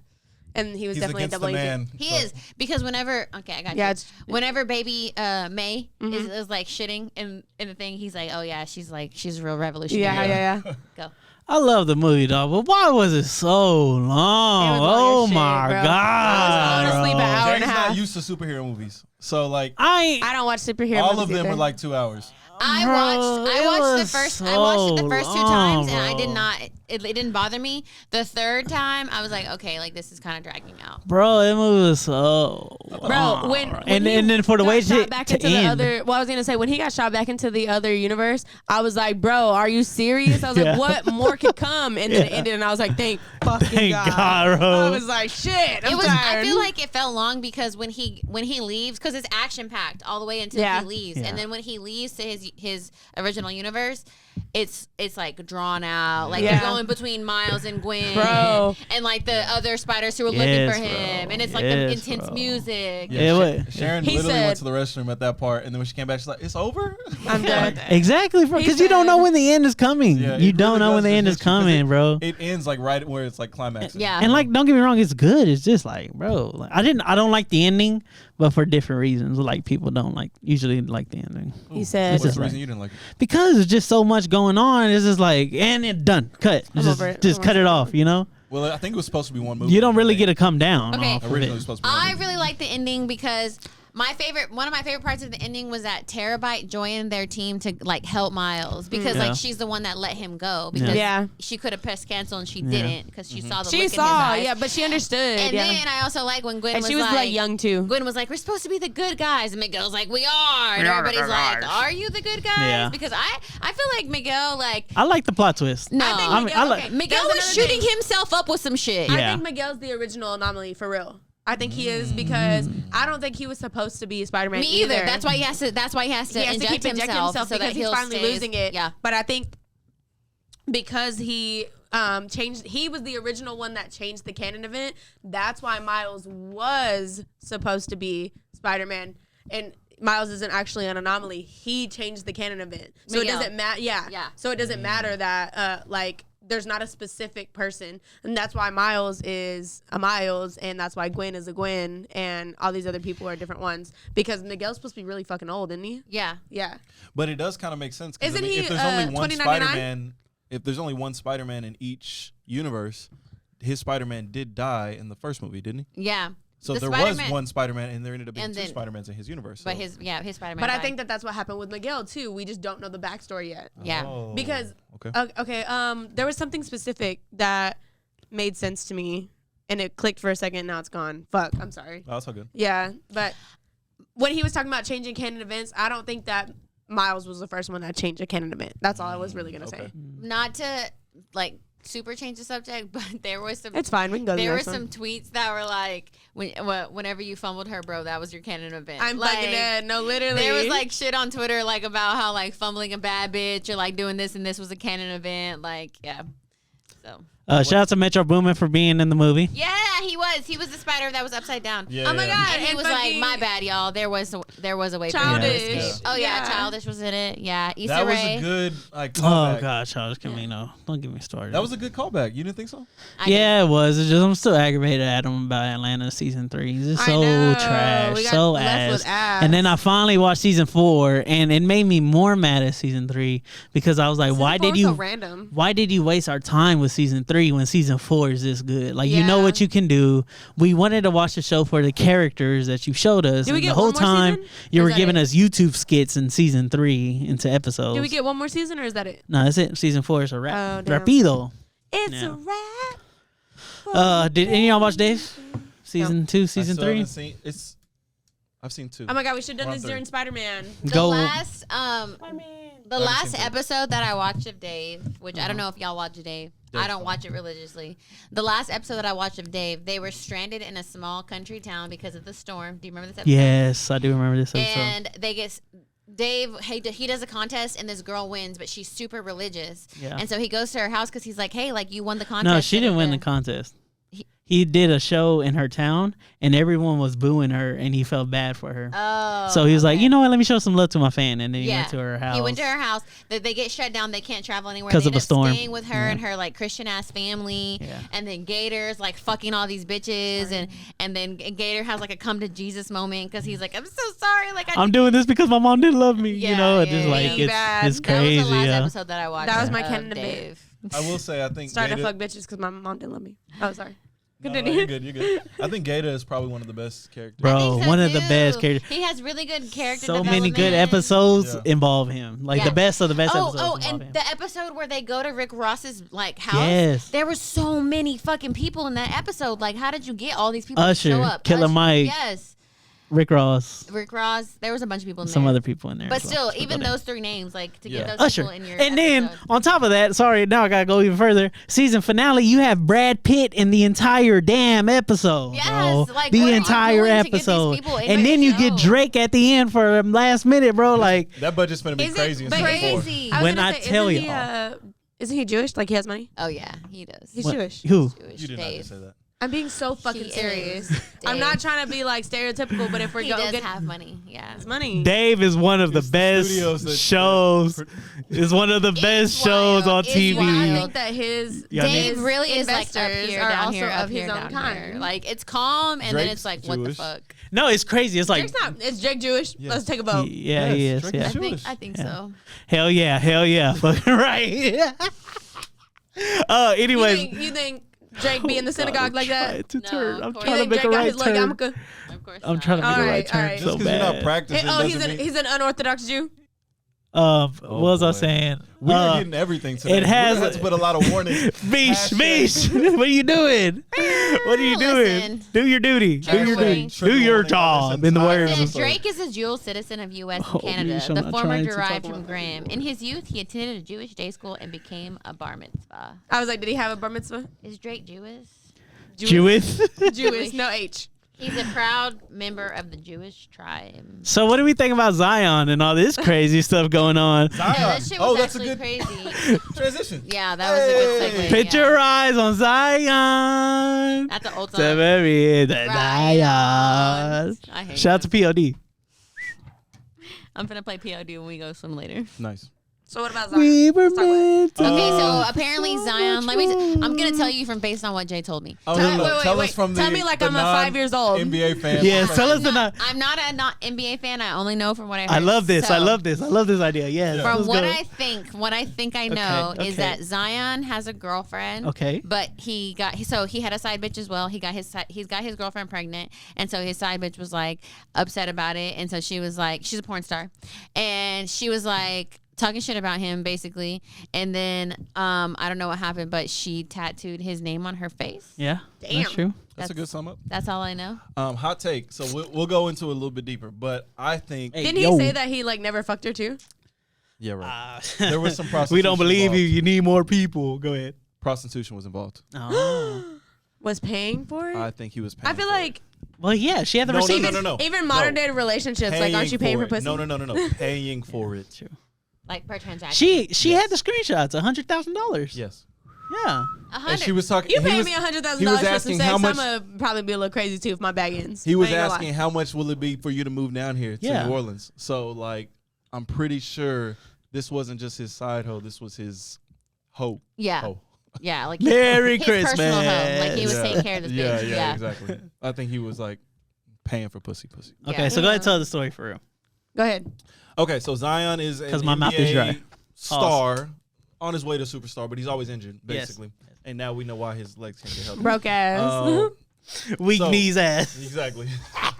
and he was He's definitely a against double the agent. man. He so- is because whenever I got Yeah, you. it's- Whenever baby May is like shitting in the thing, he's like, "Oh yeah, she's a real revolutionary." Yeah. Go. I love the movie, dog, but why was it so long? It was long Oh as shit, my bro. God. honestly bro. about hour and Jay's a half. not used to superhero movies. So, like, I I don't watch superhero all movies of them either. were like 2 hours. I Bro, watched it the was first so I watched it the first 2 times long, and I did bro. not it didn't bother me. The third time I was like, okay, like this is kind of dragging out. bro, that movie was so Bro, when and he then for the got way shot to back into the end. other, well, I was gonna say when he got shot back into the other universe, I was like, bro, are you serious? I was Yeah. like, what more could come? And then it ended, and I was like, thank fucking Thank God, bro. I was like, shit, I'm It was tired. I feel like it felt long because when he leaves because it's action packed all the way until he leaves, and then when he leaves to his original universe, it's like drawn out, like they're going between Miles and Gwen, and like the other spiders who are looking for him, and it's like the intense music. Sharon literally went to the restroom at that part, and then when she came back, she's like, "It's over." I'm done. Exactly, because you don't know when the end is coming. You don't know when the end is coming, bro. It ends like right where it's like climaxing. Yeah, and like, don't get me wrong, it's good. It's just like, bro, like, I don't like the ending, but for different reasons. Like, people don't usually like the ending. He said, "What's the reason you didn't like it?" Because it's just so much going on. It's just like, and it done, cut. Just cut it off. You know. Well, I think it was supposed to be one movie. You don't really get to come down. Okay, originally it was supposed to be I really like the ending because one of my favorite parts of the ending was that Terabyte joined their team to like help Miles because like she's the one that let him go because she could have pressed cancel and she didn't because she saw the look in his eyes. but she understood. And then I also like when Gwen and she was like young too. Gwen was like, "We're supposed to be the good guys," and Miguel's like, "We are," and everybody's like, "Are you the good guys?" Yeah. Because I feel like Miguel like I like the plot twist. no, Miguel was another shooting thing. himself up with some shit. I think Miguel's the original anomaly for real. I think he is because I don't think he was supposed to be Spider-Man. Me either. That's why he has to. Inject keep injecting himself so because that he's finally losing it. Yeah. But I think because he changed, he was the original one that changed the canon event. That's why Miles was supposed to be Spider-Man, and Miles isn't actually an anomaly. He changed the canon event, so Miguel. it doesn't matter. Yeah. So it doesn't matter that there's not a specific person, and that's why Miles is a Miles, and that's why Gwen is a Gwen, and all these other people are different ones. Because Miguel's supposed to be really fucking old, isn't he? Yeah. But it does kind of make sense. Isn't he? If there's only one 2099? Spider-Man, if there's only one Spider-Man in each universe, his Spider-Man did die in the first movie, didn't he? Yeah. So there was one Spider-Man, and there ended up being two Spider-Mans in his universe. But his Spider-Man. But I think that's what happened with Miguel too. We just don't know the backstory yet. Yeah. Oh, Because okay. there was something specific that made sense to me, and it clicked for a second. Now it's gone. Fuck. I'm sorry. Oh, that's all good. Yeah, but when he was talking about changing canon events, I don't think that Miles was the first one that changed a canon event. That's all I was really gonna say. Not to like super change the subject, but there was some. It's fine. We can go to the There were next one. some tweets that were like, whenever you fumbled her, bro, that was your canon event. I'm like, fucking dead. No, literally. There was like shit on Twitter like about how like fumbling a bad bitch or like doing this and this was a canon event. Like, yeah. So. Shout out to Metro Boomin for being in the movie. Yeah, he was. He was the spider that was upside down. Yeah, oh my god! And he was like, "My bad, y'all. There was a way Childish. for you to escape." Oh yeah, Childish was in it. Yeah, Issa That was Rae. a good Oh callback. gosh, Childish Gambino. Don't get me started. That was a good callback. You didn't think so? Yeah, it was. It's just I'm still aggravated at him about Atlanta season 3. It's just I so know. trash, We got so left with ass. And then I finally watched season 4, and it made me more mad at season 3 because I was like, Season why 4 did was you? so random. Why did you waste our time with season 3 when season 4 is this good? Like, you know Yeah. what you can do. We wanted to watch the show for the characters that you showed us. Did we and get the whole one more time season? you Or were is that giving it? us YouTube skits in season 3 into episodes. Did we get one more season, or is that it? No, that's it. Season 4 is a wrap. Oh, damn. Rapido. It's Yeah. a wrap. Did any of y'all watch Dave? Season 2, season I still 3? haven't seen, I've seen 2. Oh my god, we should have done We're on this 3. during Spider-Man. The last seen two. episode that I watched of Dave, which I don't know if y'all watch Dave. I don't watch it religiously. The last episode that I watched of Dave, they were stranded in a small country town because of the storm. Do you remember this episode? Yes, I do remember this episode. And they get Dave. He does a contest and this girl wins, but she's super religious. Yeah. And so he goes to her house because he's like, "Hey, like you won the contest." No, she didn't win the contest. He did a show in her town, and everyone was booing her, and he felt bad for her. Oh. So he was like, okay. you know what, let me show some love to my fan. And then he went to her house. He went to her house. They get shut down. They can't travel anywhere. 'Cause They of a end up storm. Staying with her and her like Christian ass family. Yeah. And then Gator's like fucking all these bitches, and then Gator has like a come to Jesus moment because he's like, I'm so sorry. Like I'm doing this because my mom didn't love me. Yeah, you know, yeah, just yeah. like Being bad. it's That crazy. was the last Yeah. episode that I watched. That was my of canon event. Dave. I will say, I think Started to Gator, fuck bitches because my mom didn't love me. Oh, sorry. No, Continue. you're good. You're good. I think Gator is probably one of the best characters. Bro, I think so, one of the too. best characters. He has really good character So many good development. episodes Yeah. involve him. Like Yeah. the best of the best episodes Oh, involve and him. the episode where they go to Rick Ross's like house. Yes. There were so many fucking people in that episode. Like, how did you get all these people Usher, to show up? Killer Mike. Yes. Rick Ross, Rick Ross. There was a bunch of people in some there. other people in there. But as well. still, We'll even go there. those 3 names, like to get those Usher. people in your And then episode. on top of that, sorry, now I gotta go even further. Season finale, you have Brad Pitt in the entire damn episode, Yes, bro. like, The what are you entire doing to get these episode, people in and my then you get show? Drake at the end for last minute, bro. Like, That budget's gonna be Is it- crazy in but season is- 4. Crazy. was When gonna I say, tell isn't he, y'all. isn't he Jewish? Like he has money? Oh yeah, he does. He's what- Jewish. Who? Jewish You did not Dave. just say that. I'm being so fucking He serious. is I'm not Dave. trying to be like stereotypical, but if we're He going does get have money. Yeah. his money, Dave is one of the It's the studios best that- shows. Is one of the best shows wild. on It's TV. I wild. think that his Yeah, Dave his really is like up investors here, are down also here, of up his here, own down kind. here. Like it's calm, and then Drake's it's like, what the Jewish. fuck? No, it's crazy. It's like, Drake's not. It's Drake Jewish. Yeah. Let's take a vote. yeah, Yes, he is. Drake Yeah. is Jewish. I think Yeah. so. Hell yeah, fucking right. Anyways, You think Drake be in the synagogue like that? To No, turn. of I'm course. You trying to think make Drake a got right his little turn. yarmulke? Of course. I'm trying to make All a right right, turn all right. so Just because you're not bad. practicing Oh, doesn't mean he's an unorthodox Jew. What was I boy. saying? we are getting everything today. it has- We're gonna have to put a lot of warnings. Beesh, what are you doing? What are you doing? Listen. Do your duty. Do your Trigger duty. warning. Do your Trigger warning on job. this In the entire words Listen, of episode. Drake is a dual citizen of U.S. Oh, and Canada. yeesh, I'm The not former trying to derived talk from about Graham. In his youth, he attended a Jewish day school and became a bar mitzvah. I was like, did he have a bar mitzvah? Is Drake Jewish? Jewish. Jewish, no H. He's a proud member of the Jewish tribe. So what do we think about Zion and all this crazy stuff going on? Zion. Yeah, that shit was Oh, that's a actually good crazy. transition. Yeah, that was a good segue. Put yeah. your eyes on Zion. That's an old To song. bury the Right Zion. I hate Shout out to that. POD. I'm gonna play POD when we go swim later. Nice. So what about Zion? We were Let's talk about it. meant to Okay, so love apparently so Zion. much I'm more. gonna tell you from based on what Jay told me. Oh, Tell- no, wait, tell wait. us from Tell the me like the I'm 5 years old. NBA fan. Yes, tell us I'm the not, not. I'm not a not NBA fan. I only know from what I heard. I love this. So, I love this. I love this idea. Yes. Yeah. From let's what go. I think I know Okay, is okay. that Zion has a girlfriend. Okay. But he had a side bitch as well. He's got his girlfriend pregnant, and so his side bitch was like upset about it, and so she was like, she's a porn star, and she was like talking shit about him basically, and then I don't know what happened, but she tattooed his name on her face. Yeah. Damn. That's true. That's a good sum up. That's all I know. Hot take. So we'll go into it a little bit deeper, but I think Hey, Didn't he yo. say that he like never fucked her too? yeah, right. Ah. There was some We prostitution don't believe you. involved. You need more people. Go ahead. Prostitution was involved. Oh. Was paying for it? I think he was paying. I feel for it. like Well, yeah. She had the No, receipt. no. even modern day relationships, like aren't you paying for it. pussy? No. Paying for it. True. Like per transaction. She had the screenshots. $100,000. Yes. Yeah. And she was talking. You he pay was- me $100,000 he was for some asking sex, how much. I'm gonna probably be a little crazy too if my bag ends. He was I ain't gonna lie. asking how much will it be for you to move down here to Yeah. New Orleans. So like, I'm pretty sure this wasn't just his side hoe. This was his hoe. Yeah. Hoe. Yeah. Like Merry his personal home. Christmas. Like he was Yeah. taking care of this bitch. Yeah, exactly. I think he was like paying for pussy. Okay, Yeah. so go ahead and tell the story for real. Go ahead. Okay, so Zion is an 'Cause my mouth is NBA dry. star on his way to superstar, but he's always injured, Yes. basically. And now we know why his legs can't get healthy. Broke ass. Um, Weak So- knees ass. exactly.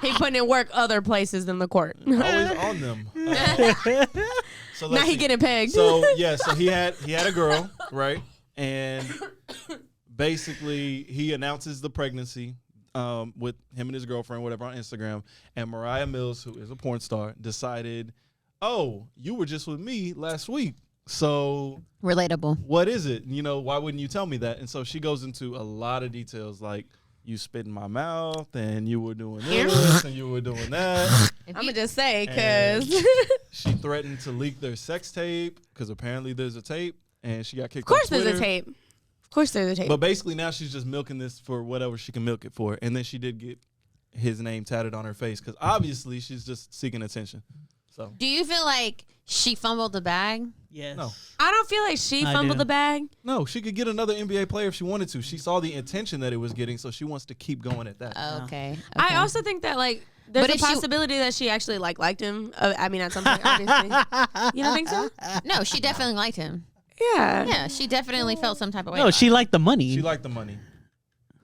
he putting in work other places than the court. Always on them. So now let's he see. getting pegged. So yeah, so he had a girl, right? And basically he announces the pregnancy with him and his girlfriend, whatever, on Instagram. And Mariah Mills, who is a porn star, decided, "Oh, you were just with me last week. So Relatable. what is it? You know, why wouldn't you tell me that?" And so she goes into a lot of details, like you spit in my mouth, and you were doing this, and you were doing that. I'm gonna just say And because she threatened to leak their sex tape because apparently there's a tape, and she got kicked. of course off there's Twitter. a tape. Of course there's a tape. But basically now she's just milking this for whatever she can milk it for, and then she did get his name tatted on her face because obviously she's just seeking attention. So Do you feel like she fumbled the bag? Yes. No. I don't feel like she I fumbled do. the bag. no, she could get another NBA player if she wanted to. She saw the attention that it was getting, so she wants to keep going at that. Okay. I also think that like there's But a if she- possibility that she actually liked him. I mean, at some point, obviously. You don't think so? No, she definitely liked him. Yeah. Yeah, she definitely felt some type of way. No, about she it. liked the money. She liked the money.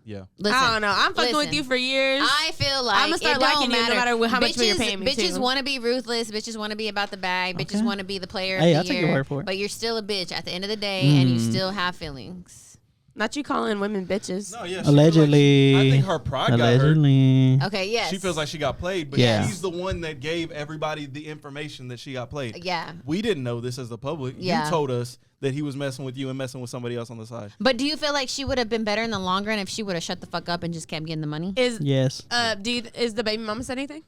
Yeah. Listen, I don't know. I'm fucking with listen. you for years. I feel like I'ma start it don't liking you no matter. matter how much you're paying me, Bitches too. want to be ruthless. Bitches want to be about the bag. Bitches Okay. want to be the player Hey, of I'll the take year. your word for it. But you're still a bitch at the end of the day, and you still have feelings. Not you calling women bitches. No, yeah. Allegedly. I think her pride got hurt. Allegedly. Okay, yes. She feels like she got played, but Yeah. she's the one that gave everybody the information that she got played. Yeah. We didn't know this as the public. Yeah. You told us that he was messing with you and messing with somebody else on the side. But do you feel like she would have been better in the long run if she would have shut the fuck up and just kept getting the money? Is Yes. is the baby mama said anything?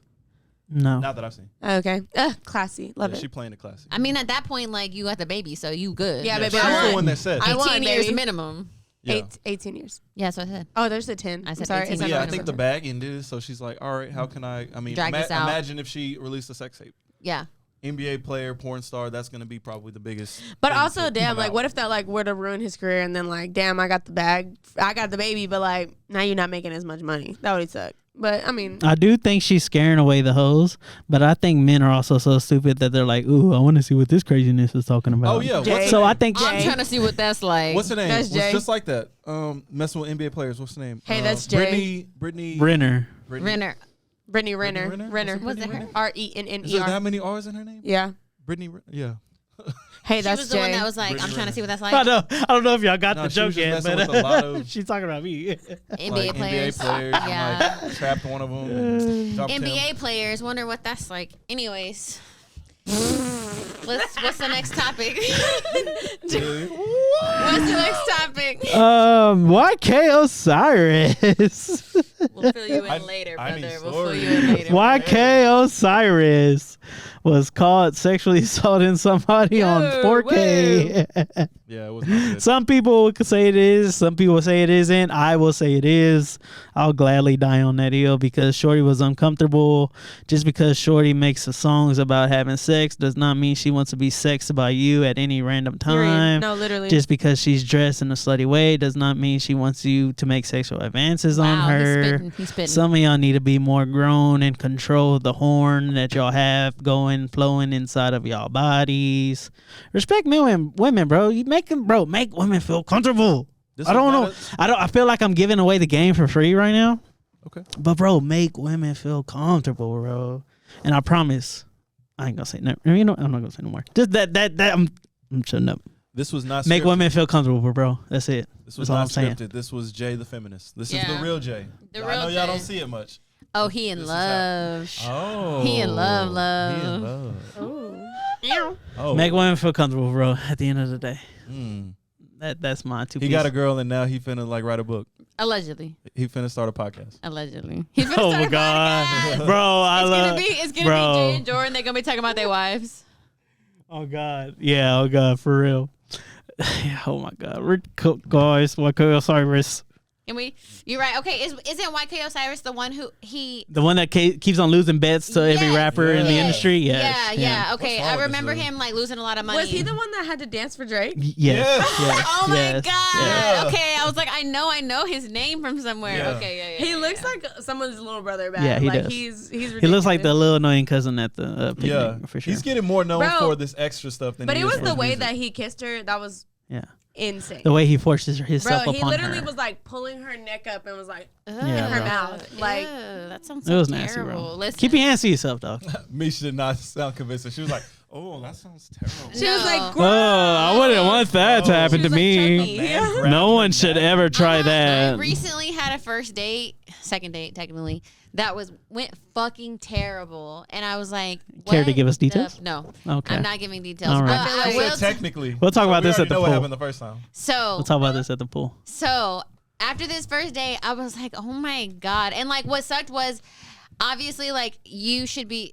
No. Not that I've seen. Okay. Classy. Love Yeah, it. she playing the classic. I mean, at that point, like, you got the baby, so you good. Yeah, Yeah, baby. she's I the won. one that said. I 18 won, years baby. minimum. Yeah. 18 years. Yeah, that's what I said. Oh, there's a 10. I I'm said sorry. 18 It's years. not Yeah, I gonna think the be- bag ended it, so she's like, all right, how can I mean, Drag this out. imagine if she released a sex tape. Yeah. NBA player, porn star, that's going to be probably the biggest. But thing also, to damn, come like, out. what if that like were to ruin his career and then like, damn, I got the bag, I got the baby, but like now you're not making as much money. That would suck. But I mean, I do think she's scaring away the hoes, but I think men are also so stupid that they're like, ooh, I want to see what this craziness is talking about. Oh, yeah. Jay. What's So her I name? think I'm trying to see what that's like. What's her name? That's Was Jay. just like that. Messing with NBA players. What's the name? Hey, that's Jay. Brittany. Renner. Renner. Brittany Renner. Renner? Renner. Was it her? Is there RENNER. that many R's in her name? Yeah. Brittany. Yeah. Hey, She that's was the Jay. one that was like, I'm Brittany trying to see what that's like. I don't know if y'all got No, the she joke was just yet, messing but with a lot of- she's talking about me. NBA Like players. NBA players. Yeah. And like, trapped one of them. And dropped him. NBA players. Wonder what that's like. Anyways. What's the next topic? What's the next topic? YK Osiris. We'll fill you in I- later, I need brother. We'll fill stories. you in later. YK Osiris was caught sexually assaulting somebody on Yo, 4K. Yeah, it was not good. Some people could say it is. Some people say it isn't. I will say it is. I'll gladly die on that hill because Shorty was uncomfortable. Just because Shorty makes songs about having sex does not mean she wants to be sexed by you at any random time. No, literally. Just because she's dressed in a slutty way does not mean she wants you to make sexual advances on Wow, her. He's spitting. Some of y'all need to be more grown and control the horn that y'all have going, flowing inside of y'all bodies. Respect women, bro. You make women feel comfortable. This I is don't not know. I feel like I'm giving away the game for free right now. Okay. But bro, make women feel comfortable, bro. And I promise, I ain't gonna say no. You know, I'm not gonna say no more. Just that I'm shutting up. This was not Make scripted. women feel comfortable, bro. That's it. This was That's all not I'm saying. scripted. This was Jay the feminist. This is Yeah. the real Jay. The I real know y'all Jay. don't see it much. Oh, he in This is love. Oh. He in love, He in love. love. Oh. Make women feel comfortable, bro. At the end of the day, Mm. that's my two. He got a girl and now he finna like write a book. Allegedly. He finna start a podcast. Allegedly. He's gonna Oh start my a god, podcast. bro! I love. It's gonna bro. be Jay and Jordan. They're gonna be talking about their wives. Oh god, yeah. Oh god, for real. Oh my god, guys. What Osiris? And you're right. Okay, isn't YK Osiris the one who he? The one that keeps on losing bets to every Yes, rapper in the yes. industry. Yes. Yeah. Okay, What's wrong I with remember this dude? him like losing a lot of money. Was he the one that had to dance for Drake? Yes. Yes. Yes. Oh my yes, god. yes. Okay, I was like, I know his name from somewhere. Yeah. Okay, yeah. He yeah, looks yeah. like someone's little brother. Back. Yeah, he like does. He's He looks like the ridiculous. little annoying cousin at the picnic, Yeah. for sure. He's getting more known Bro. for this extra stuff than But he it is was for the his way music. that he kissed her that was yeah. insane. The way he forces himself Bro, he upon literally her. was like pulling her neck up and was like, Ugh, Yeah, in her bro. mouth. Like, Ew, that sounds It so was nasty, terrible. bro. Listen, Keep your hands to yourself, dog. Misha did not sound convincing. She was like, "Oh, that sounds terrible." she was like, Oh, I wouldn't want that to Oh. happen She to was like, me. "Chucky." Man grabbed No her one should neck. ever try I that. recently had a second date technically, that went fucking terrible, and I was like, Care to what give us the- details? No, Okay. I'm not giving details. All right. But I feel I like- will Said technically. We'll talk about we this at already the know what pool. happened the first time. So We'll talk about this at the pool. So after this first day, I was like, oh my God. And like what sucked was obviously like you should be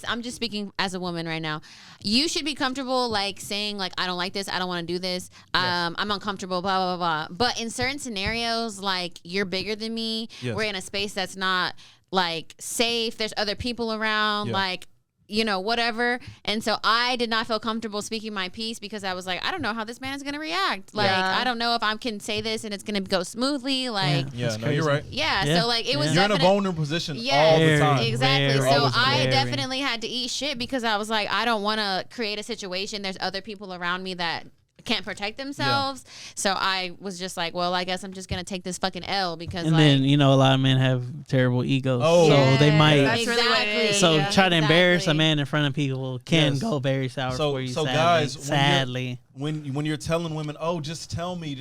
I'm just speaking as a woman right now. You should be comfortable like saying like I don't like this, I don't want to do this. I'm uncomfortable, blah, blah, blah, blah. But in certain scenarios, like you're bigger than me. Yes. We're in a space that's not like safe. There's other people around, Yeah. like whatever. And so I did not feel comfortable speaking my piece because I was like, I don't know how this man is going to react. Like, Yeah. I don't know if I can say this and it's going to go smoothly. Like, Yeah, That's no, you're right. yeah. Yeah. So like, it was Yeah. You're in a definite- vulnerable position Yeah, all the Very, time. exactly. very, So always I very. definitely had to eat shit because I was like, I don't want to create a situation. There's other people around me that can't protect themselves. So I was just like, well, I guess I'm just gonna take this fucking L because And like, then a lot of men have terrible egos, Oh. so they might. That's really what it is. So Yeah. try to embarrass a Exactly. man in front of people can Yes. go very sour So- for you. so sadly. guys, sadly. when you're telling women, oh, just tell me,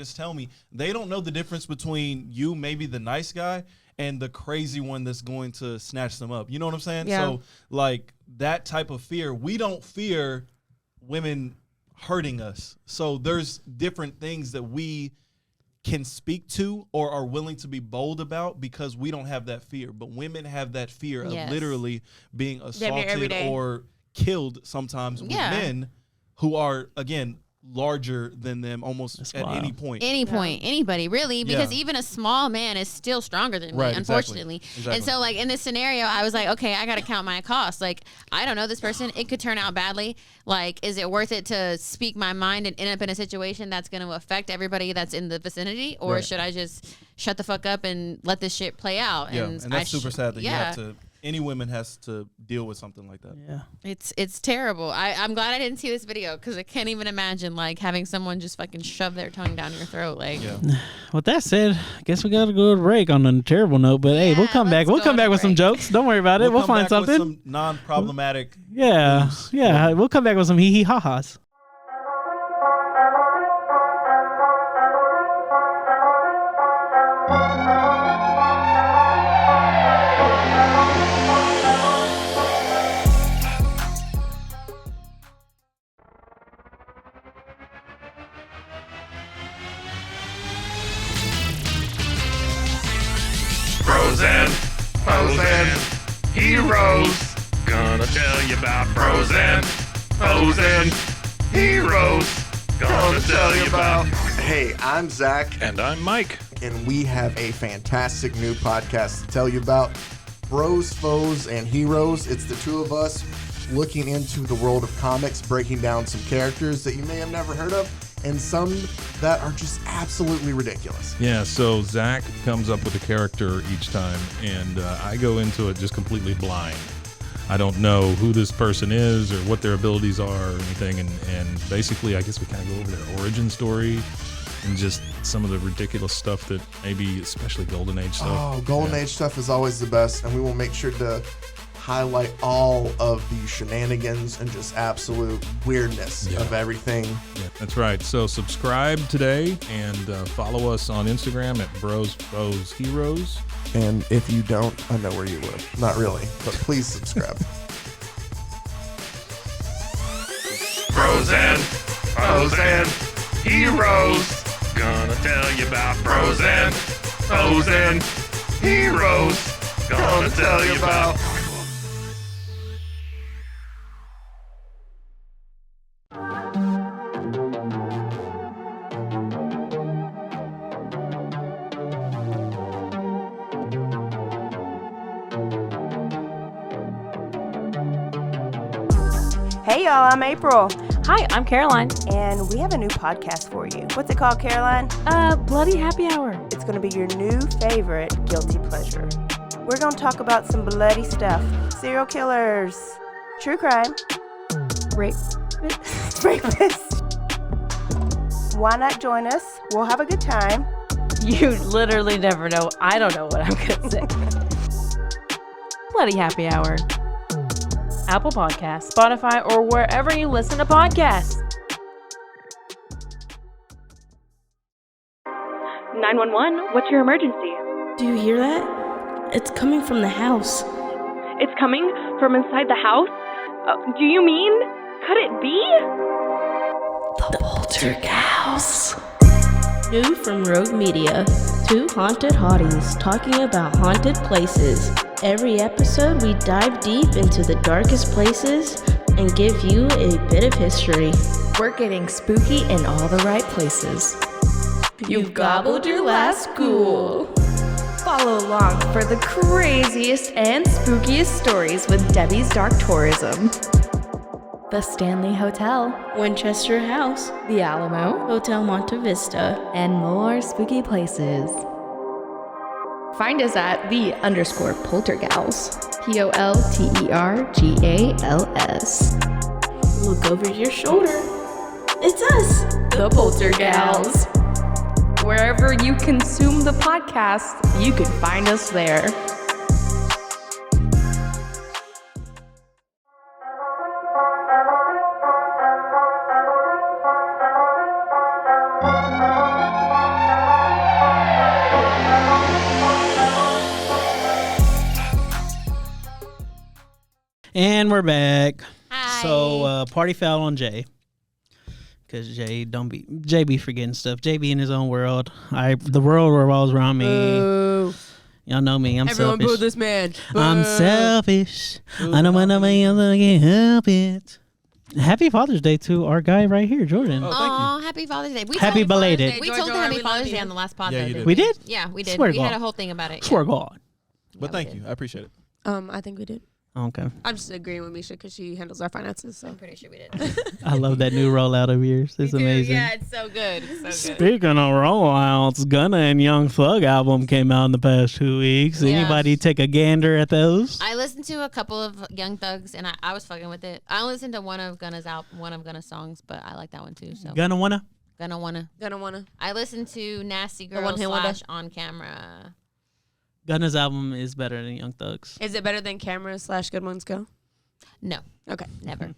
they don't know the difference between you, maybe the nice guy, and the crazy one that's going to snatch them up. You know what I'm saying? Yeah. So like that type of fear, we don't fear women hurting us. So there's different things that we can speak to or are willing to be bold about because we don't have that fear. But women have that fear Yes. of literally being every assaulted day. or killed sometimes with Yeah. men who are, again, larger than them almost That's at wild. any point. any point, anybody really, because Yeah. even a small man is still stronger than me, Right, exactly. unfortunately. Exactly. And so like in this scenario, I was like, okay, I got to count my costs. Like, I don't know this person. It could turn out badly. Like, is it worth it to speak my mind and end up in a situation that's going to affect everybody that's in the vicinity? Or Right. should I just shut the fuck up and let this shit play out? Yeah, and that's super sad that you have to, any woman has to deal with something like that. Yeah. It's terrible. I'm glad I didn't see this video because I can't even imagine like having someone just fucking shove their tongue down your throat. Like, Yeah. With that said, I guess we gotta go to break on a terrible note. But hey, we'll Yeah, come back. let's We'll go come to back with some break. jokes. Don't worry about it. We'll come find back with something. some non-problematic. Yeah, news. yeah. We'll come back with some hee hee ha ha's. Bros and hoes and heroes. Gonna tell you about bros and hoes and heroes. Gonna tell you about. Hey, I'm Zach, And I'm Mike. and we have a fantastic new podcast to tell you about. Bros, Foes, and Heroes. It's the two of us looking into the world of comics, breaking down some characters that you may have never heard of, and some that are just absolutely ridiculous. Yeah, so Zach comes up with a character each time, and I go into it just completely blind. I don't know who this person is or what their abilities are or anything, and basically I guess we kind of go over their origin story and just some of the ridiculous stuff that maybe, especially Golden Age stuff. Oh, Golden Age stuff is always the best, and we will make sure to highlight all of the shenanigans and just absolute weirdness Yeah. of everything. Yeah, that's right. So subscribe today and follow us on Instagram at Bros Foes Heroes. And if you don't, I know where you live. Not really, but please subscribe. Bros and hoes and heroes. Gonna tell you about bros and hoes and heroes. Gonna tell you about. Hey y'all, I'm April, Hi, I'm Caroline. and we have a new podcast for you. What's it called, Caroline? Bloody Happy Hour. It's going to be your new favorite guilty pleasure. We're going to talk about some bloody stuff. Serial killers, true crime, Rape. rapists. Why not join us? We'll have a good time. You literally never know. I don't know what I'm gonna say. Bloody Happy Hour. Apple Podcasts, Spotify, or wherever you listen to podcasts. 911, what's your emergency? Do you hear that? It's coming from the house. It's coming from inside the house? Do you mean? Could it be? The Poltergeist. New from Rogue Media. Two haunted hotties talking about haunted places. Every episode, we dive deep into the darkest places and give you a bit of history. We're getting spooky in all the right places. You've gobbled your last ghoul. Follow along for the craziest and spookiest stories with Debbie's Dark Tourism. The Stanley Hotel, Winchester House, The Alamo, Hotel Monte Vista. and more spooky places. Find us at _Poltergals. POLTERGALS. Look over your shoulder. It's us. The Poltergals. Wherever you consume the podcast, you can find us there. And we're back. Hi. So party foul on Jay. Cause Jay be forgetting stuff. Jay be in his own world. The world revolves around me. Boo. Y'all know me. I'm Everyone selfish. boo this man. I'm Boo. selfish. I don't want nobody else to get help it. Happy Father's Day to our guy right here, Jordan. Oh, happy Father's Day. Happy belated. We George told him Orwell, Happy we love Father's Day you. on the last podcast. Yeah, you did. We did? Yeah, we did. Swear to We had God. a whole thing about it. Swear to God. But thank you. I appreciate it. I think we did. Okay. I'm just agreeing with Misha because she handles our finances. So I'm pretty sure we did. I love that new rollout of yours. It's amazing. Yeah, it's so good. It's so good. Speaking of rollouts, Gunna and Young Thug album came out in the past 2 weeks. Yeah. Anybody take a gander at those? I listened to a couple of Young Thugs, and I was fucking with it. I only listened to one of Gunna's songs, but I like that one too. So Gunna wanna? Gonna wanna. I listened to Nasty Girl One Hit Wonder. / On Camera. Gunna's album is better than Young Thug's. is it better than Camera / Good Ones Go? No, Okay. never.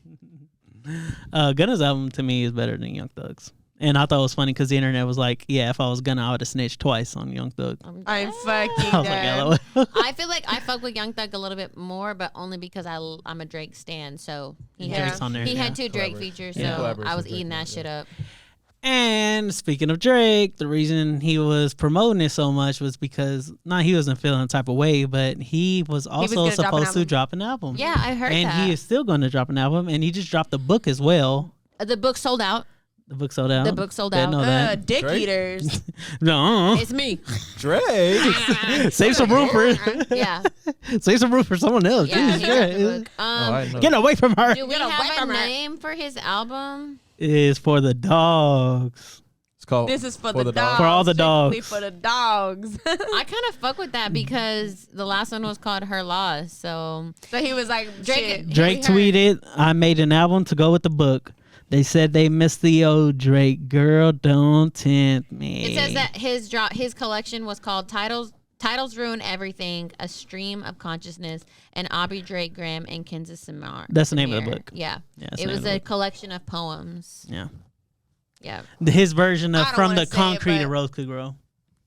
Gunna's album to me is better than Young Thug's. And I thought it was funny because the internet was like, yeah, if I was Gunna, I would have snitched twice on Young Thug. I'm fucking I was dead. like, LOL. I feel like I fuck with Young Thug a little bit more, but only because I'm a Drake stan. So he Drake's on there. He Yeah. had 2 Drake features, so Yeah. I was Collaboration eating Drake, that shit up. And speaking of Drake, the reason he was promoting it so much was because he wasn't feeling the type of way, but he was also gonna drop an supposed to album. drop an album. Yeah, I heard and that. he is still going to drop an album, and he just dropped a book as well. The book sold out. The book sold out. The book sold Didn't out. know that. Dick Drake? eaters. No, It's me. Drake. save some room for Yeah. save some room for someone else. Yeah, Jesus he dropped the Christ. book. I didn't know Get away from her. Do we Get away have a from her. name for his album? It is for the dogs. It's called This is for the dogs. For all the Strictly dogs. for the dogs. I kind of fuck with that because the last one was called Her Loss. So So he was like, Drake- shit. Drake We heard- tweeted, I made an album to go with the book. They said they missed the old Drake. Girl, don't tempt me. it says that his collection was called Titles Ruin Everything, A Stream of Consciousness, and Aubrey Drake Graham and Kansas Samar. That's the name of the book. Yeah. Yeah, that's It the was name of a the book. collection of poems. Yeah. Yeah. His version of I don't From wanna the say it, Concrete a but- Rose Could Grow.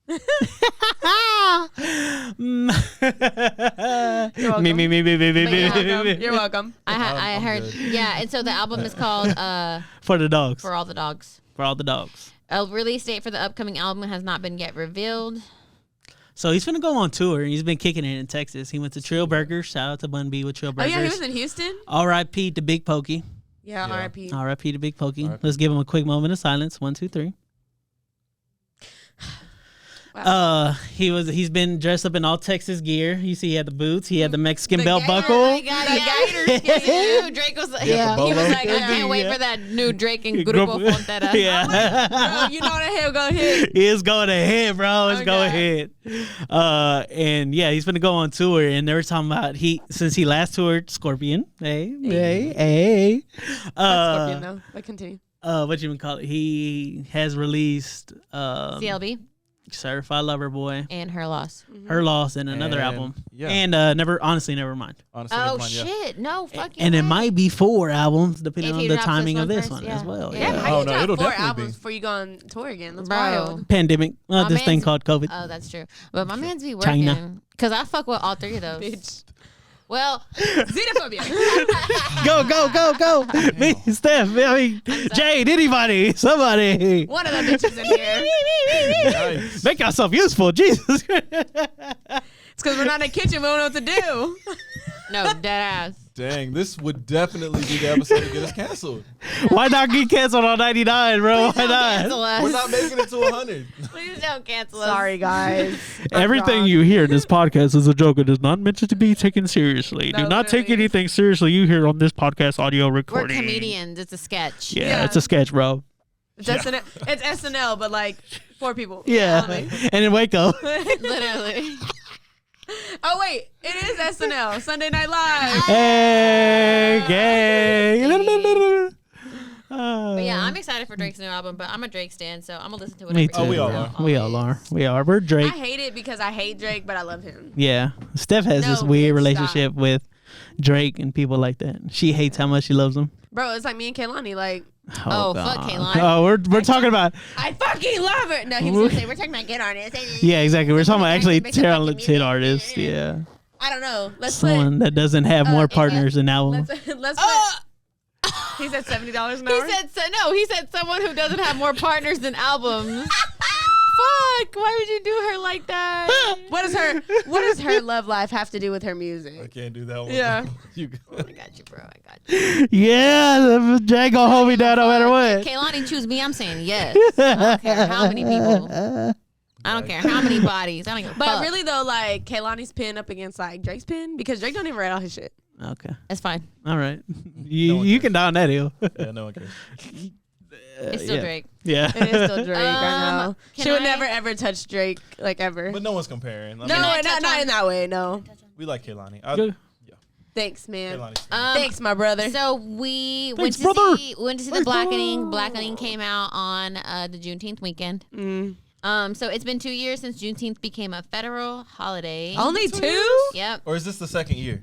welcome. Me. You're welcome. I I'm heard. good. Yeah. And so the album is called For the dogs. For All the Dogs. For all the dogs. A release date for the upcoming album has not been yet revealed. So he's gonna go on tour. He's been kicking it in Texas. He went to Trill Burgers. Shout out to Bun B with Trill Oh, Burgers. yeah, he was in Houston? R.I.P. to Big Pokey. Yeah, Yeah. R.I.P. R.I.P. to Big Pokey. R.I.P. Let's give him a quick moment of silence. 1, 2, 3. Wow. He's been dressed up in all Texas gear. You see, he had the boots. He had the Mexican The belt gator, buckle. Oh my God, yeah. Drake was the he was bolo. like, I can't wait Yeah. for that new Drake and Grupo Frontera. Yeah. Bro, you know that hell go ahead. It's going ahead, bro. It's Oh, going God. ahead. And yeah, he's gonna go on tour, and they were talking about since he last toured Scorpion. Hey. Scorpion, though. But continue. What you even call it? He has released CLB Certified Lover Boy, and Her Loss. Her Loss, and another And- album. yeah. And never mind. Honestly, Oh never mind, yeah. shit! No, fuck you. And it might be 4 albums depending If on he the drops timing this of one this first, one yeah. as well. Yeah. Yeah, Yeah. how Oh, you no, drop it'll 4 definitely albums be. before you go on tour again? That's Bro. wild. Pandemic. My This thing man's- called COVID. Oh, that's true. But my man's be China. working because I fuck with all 3 of those. Bitch. Well, Xenophobia. Go. Me, Steph, I mean, Jade, anybody, somebody. One of them bitches in here. Nice. Make yourself useful, Jesus. It's because we're not in the kitchen. We don't know what to do. no, dead ass. Dang, this would definitely be the episode to get us canceled. Why not get canceled on 99, bro? Why Don't cancel not? us. We're not making it to 100. Please don't cancel us. Sorry, guys. Everything you hear in this podcast is a joke. It is not meant to be taken seriously. Do No, not take literally. anything seriously you hear on this podcast audio We're recording. comedians. It's a sketch. Yeah, Yeah. it's a sketch, bro. It's SNL. It's SNL, but like 4 people. Yeah. Only. And in Waco. Literally. Oh, wait. It is SNL. Sunday Night Live. Hey, gang. But yeah, I'm excited for Drake's new album, but I'm a Drake stan, so I'm gonna listen to it. Me too. we all are. We all are. We are. We're Drake. I hate it because I hate Drake, but I love him. Yeah. Steph has this No, weird bitch, relationship with Drake and people like that. She hates how much she loves him. Bro, it's like me and Kehlani. Like, Oh, fuck God. Kehlani. Oh, we're talking about. I fucking love her. No, he was gonna say we're talking about get artists. Yeah, exactly. We're talking about actually Makes it fucking talented music. artists. Yeah. I don't know. Let's Someone that doesn't have more partners than albums. let's put. He said $70 an hour. He said he said someone who doesn't have more partners than albums. Fuck! Why would you do her like that? What does her love life have to do with her music? I can't do that one. Yeah. I got you, bro. I got you. Yeah, Jay gonna hold me down no matter what. Kehlani choose me. I'm saying yes. I don't care how many people. I don't care how many bodies. I don't give a But fuck. really though, like Kehlani's pin up against like Drake's pin because Drake don't even write all his shit. Okay. It's fine. All right. You can die on that hill. Yeah, no one cares. It's still yeah. Drake. Yeah. It is still Drake right now. can She would I- never ever touch Drake like ever. But no one's comparing. No, I mean, not in that way. No. we like Kehlani. Good. Thanks, man. Kehlani's Thanks, my brother. So we Thanks, brother. went to see the Blackening. Blackening came out on the Juneteenth weekend. So it's been 2 years since Juneteenth became a federal holiday. Only 2? Yep. Or is this the second year?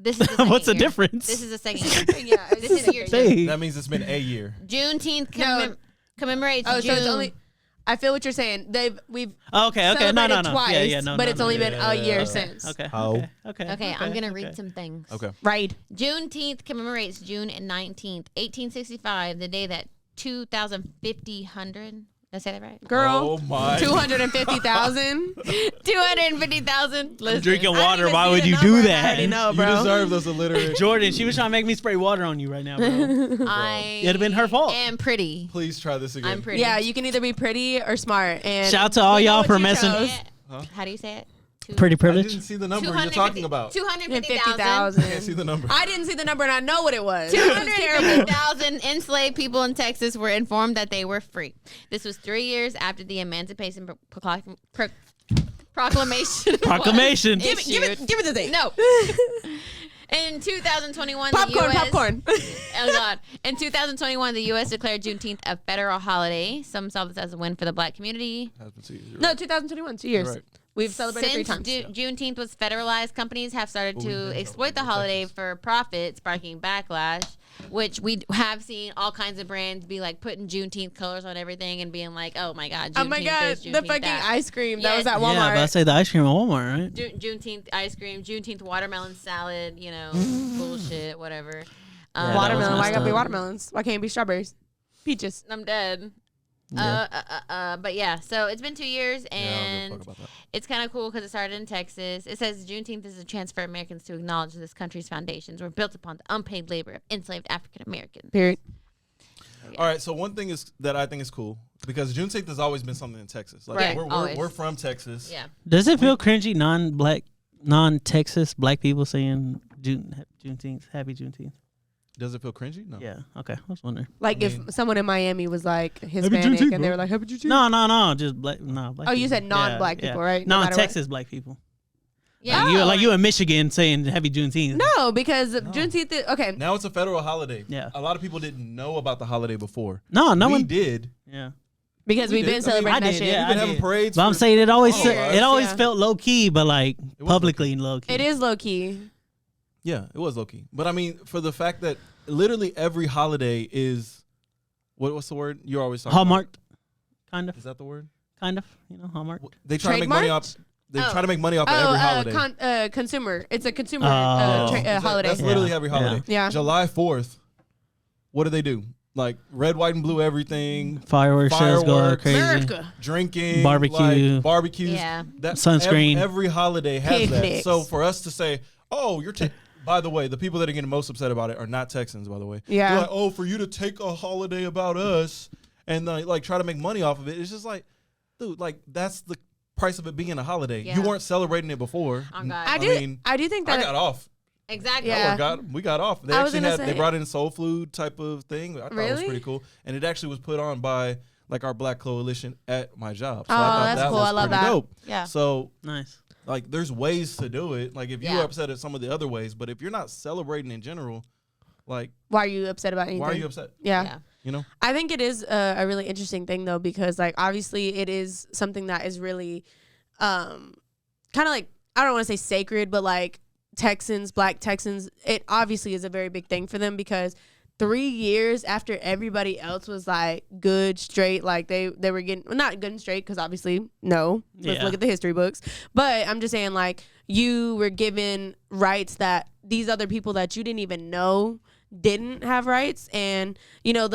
This is the second What's the year. difference? This is the second year. Yeah. This is year 2. Hey. That means it's been a year. Juneteenth No. commemorates Oh, June. so it's only. I feel what you're saying. We've Okay. No, celebrated no. twice, Yeah, no, but no, it's no, only yeah. been a year since. Okay. How? Okay, I'm gonna read some things. Okay. Right. Juneteenth commemorates June 19th, 1865, the day that 2,050. Did I say that right? Girl. Oh my. 250,000. 250,000. Listen. Drinking I didn't water. even Why see would the you number, do and I that? already know, You bro. deserve those illiterate. Jordan, she was trying to make me spray water on you right now, bro. I It'd have been her fault. am pretty. Please try this again. I'm pretty. Yeah, you can either be pretty or smart. And Shout out to all we know y'all what for you messing. chose. How do you say it? Pretty I privilege. didn't see the number you're talking about. 250,000. I can't see the number. I didn't see the number and I know what it was. This is terrible. 250,000 enslaved people in Texas were informed that they were free. This was 3 years after the Emancipation Proclamation. Proclamation. was Give it issued. the thing. No. In 2021, Popcorn, the U.S. popcorn. Oh God! In 2021, the U.S. declared Juneteenth a federal holiday. Some saw this as a win for the Black community. No, 2021, 2 years. Right. We've celebrated 3 Since times. Juneteenth was federalized, companies have started to exploit the holiday for profit, sparking backlash, which we have seen all kinds of brands be like putting Juneteenth colors on everything and being like, oh my God, Juneteenth Oh my God, this, the Juneteenth fucking that. ice cream that Yes. was at Yeah, Walmart. but I say the ice cream at Walmart, right? Juneteenth ice cream, Juneteenth watermelon salad, you know, bullshit, whatever. that watermelon. was Why gotta be messed up. watermelons? Why can't it be strawberries? Peaches. I'm dead. Yeah. But yeah, so it's been 2 years Yeah, I don't and give a fuck about that. it's kind of cool because it started in Texas. It says Juneteenth is a chance for Americans to acknowledge this country's foundations were built upon the unpaid labor of enslaved African Americans. Period. All right, so one thing is that I think is cool because Juneteenth has always been something in Texas. Like Right, we're always. from Texas. Yeah. Does it feel cringy, non-Texas black people saying Juneteenth, Happy Juneteenth? Does it feel cringy? No. Yeah. Okay. I was wondering. Like I mean- if someone in Miami was like Hispanic Juneteenth, and they bro. were like, Happy Juneteenth. No. Just black. No. Black Oh, you people. said non-black people, right? No matter Non-Texas black people. Yeah. Like you in Michigan saying Happy Juneteenth. No, because Juneteenth. Okay. Now it's a federal holiday. Yeah. A lot of people didn't know about the holiday before. No we one did. Yeah. Because We we've did. been celebrating I that did, shit. yeah. We've been I having did. parades. But I'm for- saying it always all of us. it always Yeah. felt low key, but like was publicly low key. It is low key. Yeah, it was low key. But I mean, for the fact that literally every holiday is what's the word? You're always talking about? Hallmarked, kind of. Is that the word? Kind of. Hallmark. They try to make money off. They try to make money off of every holiday. Consumer. It's a consumer That's holiday. That's literally Yeah. every holiday. Yeah. July 4th. What do they do? Like red, white, and blue everything. Fireworks sales go Fireworks. crazy. America. Drinking, Barbecue. like, barbecues. Yeah. That Sunscreen. Every holiday has that. Picnics. So for us to say, "Oh, you're," by the way, the people that are getting most upset about it are not Texans. By the way, Yeah. They're like, "Oh, for you to take a holiday about us and like try to make money off of it," it's just like, dude, like that's the price of it being a holiday. Yeah. You weren't celebrating it before. Oh, God. I do think that I got off. Exactly. Yeah. We got off. They I was actually gonna had they say- brought in soul food type of thing. I thought it was Really? pretty cool, and it actually was put on by like our Black Coalition at my job. So Oh, I thought that's that cool. was I love pretty that. dope. Yeah. So Nice. like, there's ways to do it. Like if Yeah. you're upset at some of the other ways, but if you're not celebrating in general, like Why are you upset about anything? why are you upset? Yeah. Yeah. You know, I think it is a really interesting thing though, because like obviously it is something that is really kind of like, I don't want to say sacred, but like Texans, Black Texans, it obviously is a very big thing for them, because 3 years after everybody else was like good, straight, like they were getting, well, not good and straight, because obviously no, let's look at the history books, but I'm just saying like you were given rights that these other people that you didn't even know didn't have rights. And you know,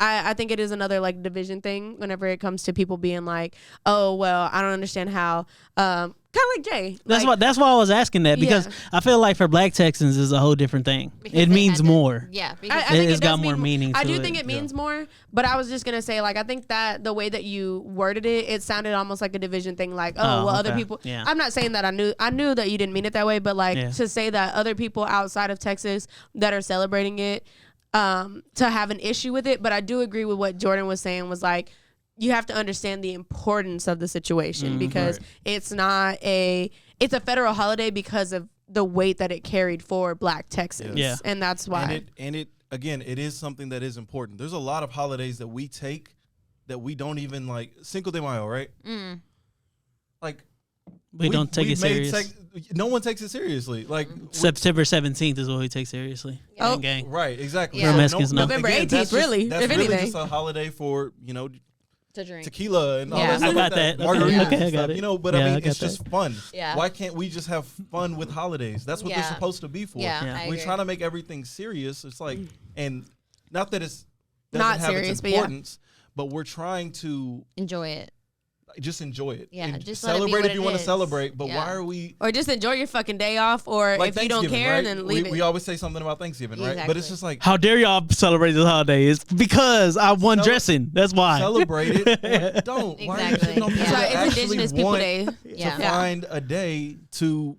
I think it is another like division thing whenever it comes to people being like, oh well, I don't understand how kind of like Jay. That's why I was asking that, because I feel like for Black Texans is a whole different thing. It means more. Yeah, I think it's got more meaning. I to do it. think it means more, but I was just gonna say like I think that the way that you worded it, it sounded almost like a division thing. Like other people. Yeah. I'm not saying that I knew that you didn't mean it that way, but like to say that other people outside of Texas that are celebrating it, to have an issue with it. But I do agree with what Jordan was saying, was like, you have to understand the importance of the situation, because it's a federal holiday because of the weight that it carried for Black Texans. Yeah. And that's why. And it again, it is something that is important. There's a lot of holidays that we take that we don't even like. Cinco de Mayo, right? Like we don't take it serious. No one takes it seriously. Like September 17th is what we take seriously. Oh, gang. Right, exactly. Yeah. Mexicans know. November 18th, really, That's if really anything. just a holiday for, you know, to drink tequila and all Yeah. that stuff. I got like that. Margaritas Okay, and I got stuff, it. you know, but Yeah, I I mean, got it's just fun. Yeah. Why can't we just have fun with holidays? That's what they're Yeah. supposed to be for. Yeah, Yeah. I We're agree. trying to make everything serious. It's like, and not that it's Not doesn't have serious, its but yeah. importance, but we're trying to enjoy it. just enjoy it. Yeah, And just let it be celebrate what if you it want to is. celebrate. But Yeah. why are we? Or just enjoy your fucking day off, or Like if you don't Thanksgiving, care, right? then leave it. We always say something about Thanksgiving, right? But it's Exactly. just like How dare y'all celebrate this holiday? It's because I won dressing. That's why. celebrate it. Or don't. Why are you Exactly. shitting on people Yeah. That's why that it's actually Indigenous People want Day. to Yeah. find a day to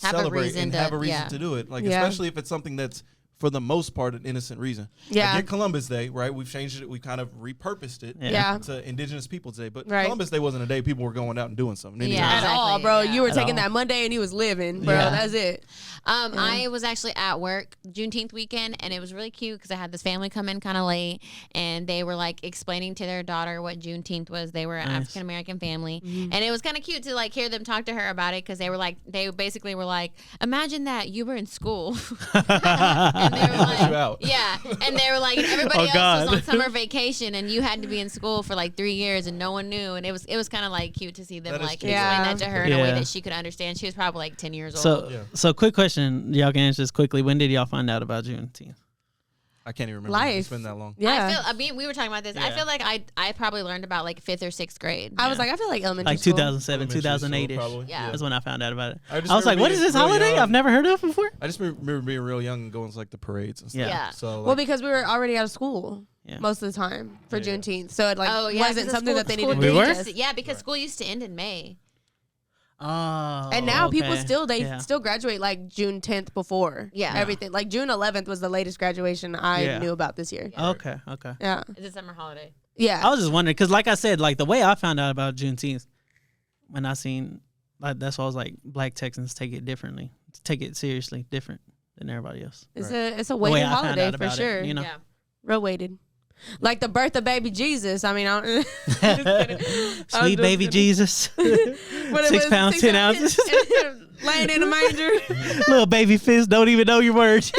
Have a celebrate reason and to- have a reason yeah. to do it. Like Yeah. especially if it's something that's for the most part an innocent reason. Yeah. Like Columbus Day, right? We've changed it. We kind of repurposed it Yeah. to Indigenous Peoples Day. But Right. Columbus Day wasn't a day people were going out and doing something. Yeah. Anytime. At Exactly, all, bro. yeah. You were At taking all. that Monday and he was living, bro. Yeah. That's it. I was actually at work Juneteenth weekend, and it was really cute because I had this family come in kind of late, and they were like explaining to their daughter what Juneteenth was. They were an Nice. African American family, and it was kind of cute to like hear them talk to her about it, because they basically were like, imagine that you were in school, and they were like, you out. yeah, and they were like, everybody Oh, else God. was on summer vacation, and you had to be in school for like 3 years, and no one knew, and it was kind of like cute to see them That is like cute. explain Yeah. that to her in a way Yeah. that she could understand. She was probably like 10 years old. So, Yeah. so quick question. Y'all can answer this quickly. When did y'all find out about Juneteenth? I can't even remember. Life. It's been that long. Yeah. I mean, we were talking about this. I Yeah. feel like I probably learned about like 5th or 6th grade. I was like, I feel like elementary Like school. 2007, Elementary school, 2008 ish. probably. Yeah. That's when I found out about it. I just I was like, remember what is being this real holiday? young. I've never heard of before. I just remember being real young and going to like the parades and stuff. Yeah. Yeah. So like, Well, because we were already out of school Yeah. most of the time for Yeah. Juneteenth. So it like oh yeah, wasn't 'cause the something school- that they school needed to We do. were? Yeah, because school used to end in May. Oh. And now people okay. still Yeah. still graduate like June 10th before. Yeah. Everything. Like June 11th was the latest graduation I Yeah. knew about this year. Okay. Okay. Yeah. It's a summer holiday. Yeah. I was just wondering because, like I said, like the way I found out about Juneteenth, when I seen, like, that's why I was like, Black Texans take it differently, take it seriously, different than everybody else. It's Right. a way weighted I found holiday out for about it, sure. you know? Yeah. Real weighted. Like the birth of baby Jesus. I mean, Sweet baby Jesus, 6 pounds 10 ounces, laying in a manger. little baby fist, don't even know your words.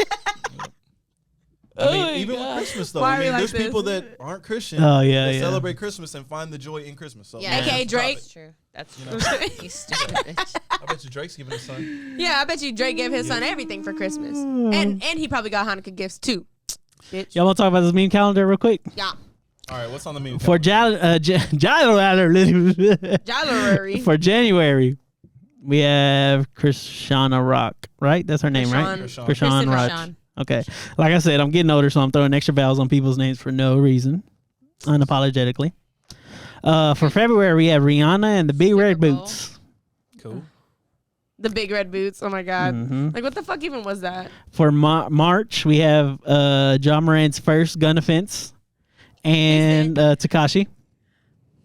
I mean, even with Christmas though, Why I are we mean, like there's this? people that aren't Christian. Oh, yeah, that yeah. celebrate Christmas and find the joy in Christmas. So Yeah. AKA Drake. That's true. That's You true. know? You stupid bitch. I bet you Drake's giving his son. Yeah, I bet you Drake gave his son everything for Christmas. And he probably got Hanukkah gifts too. Bitch. Y'all want to talk about this meme calendar real quick? Yeah. All right, what's on the meme? For January. for January, we have Krishana Rock, right? That's her name, right? Krishan. Krishan Rock. Krishan. Okay. Like I said, I'm getting older, so I'm throwing extra vowels on people's names for no reason, unapologetically. For February, we have Rihanna and the Big Red Bowl. Boots. Cool. The big red boots. Oh my God. Mhm. Like, what the fuck even was that? For March, we have John Morant's first gun offense and Tekashi.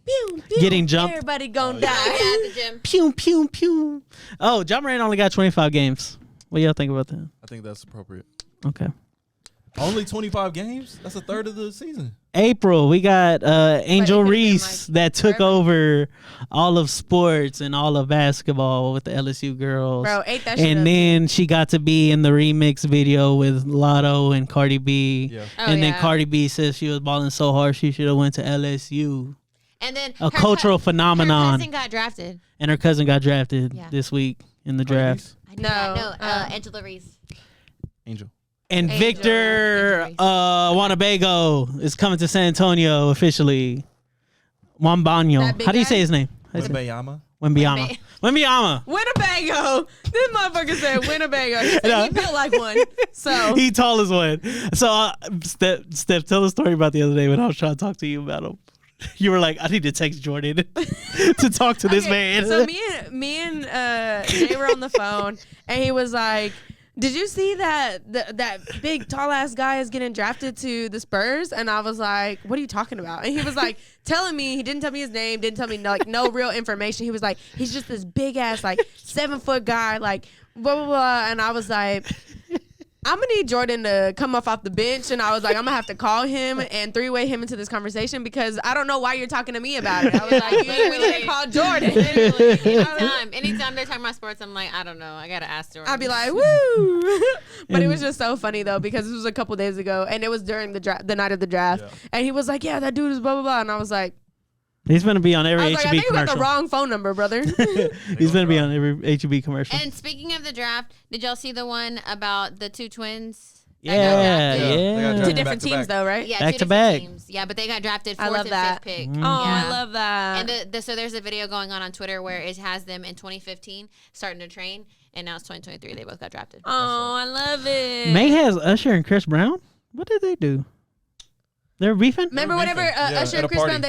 Pew, pew. Getting jumped. Everybody gonna die. Yeah, at the gym. Pew, pew, pew. Oh, John Morant only got 25 games. What do y'all think about that? I think that's appropriate. Okay. Only 25 games? That's a third of the season. April, we got Angel could've been, Reese like, that took forever. over all of sports and all of basketball with the LSU girls. Bro, ate that shit And up. then she got to be in the remix video with Lotto and Cardi B. Yeah. And then yeah. Cardi B says she was balling so hard she should have went to LSU. And then A cultural Her phenomenon. cousin got drafted. And her cousin got drafted Yeah. this week in the draft. I knew that. No, Angela Reese. Angel. And Angel. Victor Wanabago is coming to San Antonio officially. Wembanyama. That big How do you guy? say his name? How do you say- Wembanyama. Wembanyama. Wembanyama. Winnebago. This motherfucker said Winnebago. He said he built like one. So He tall as one. So, Steph, tell the story about the other day when I was trying to talk to you about him. You were like, I need to text Jordan to talk to this man. So me and Jay were on the phone, and he was like, "Did you see that that big tall ass guy is getting drafted to the Spurs?" And I was like, "What are you talking about?" And he was like, telling me, he didn't tell me his name, didn't tell me like no real information. He was like, he's just this big ass like 7-foot guy, like blah blah blah. And I was like, I'm gonna need Jordan to come off the bench, and I was like, I'm gonna have to call him and three-way him into this conversation because I don't know why you're talking to me about it. I was like, you need to call Jordan. Literally, anytime they're talking about sports, I'm like, I don't know. I gotta ask Jordan. I'd be like, woo! But it was just so funny though because this was a couple days ago, and it was during the night of the draft, and he was like, yeah, that dude is blah blah blah, and I was like, He's going to be on every I was like, I HEB think you got commercial. the wrong phone number, brother. He's going to be on every HEB commercial. And speaking of the draft, did y'all see the one about the two twins? Yeah, They got yeah. drafted Two different back to teams back. though, right? Yeah, Back two to different back. teams. Yeah, but they got drafted I fourth love and that. fifth pick. Oh, Yeah. I love that. And so there's a video going on Twitter where it has them in 2015 starting to train, and now it's 2023. They both got drafted. Oh, I love it. May has Usher and Chris Brown. What did they do? They're beefing? Remember They were whenever beefing. Yeah, Usher at and a Chris party. Brown,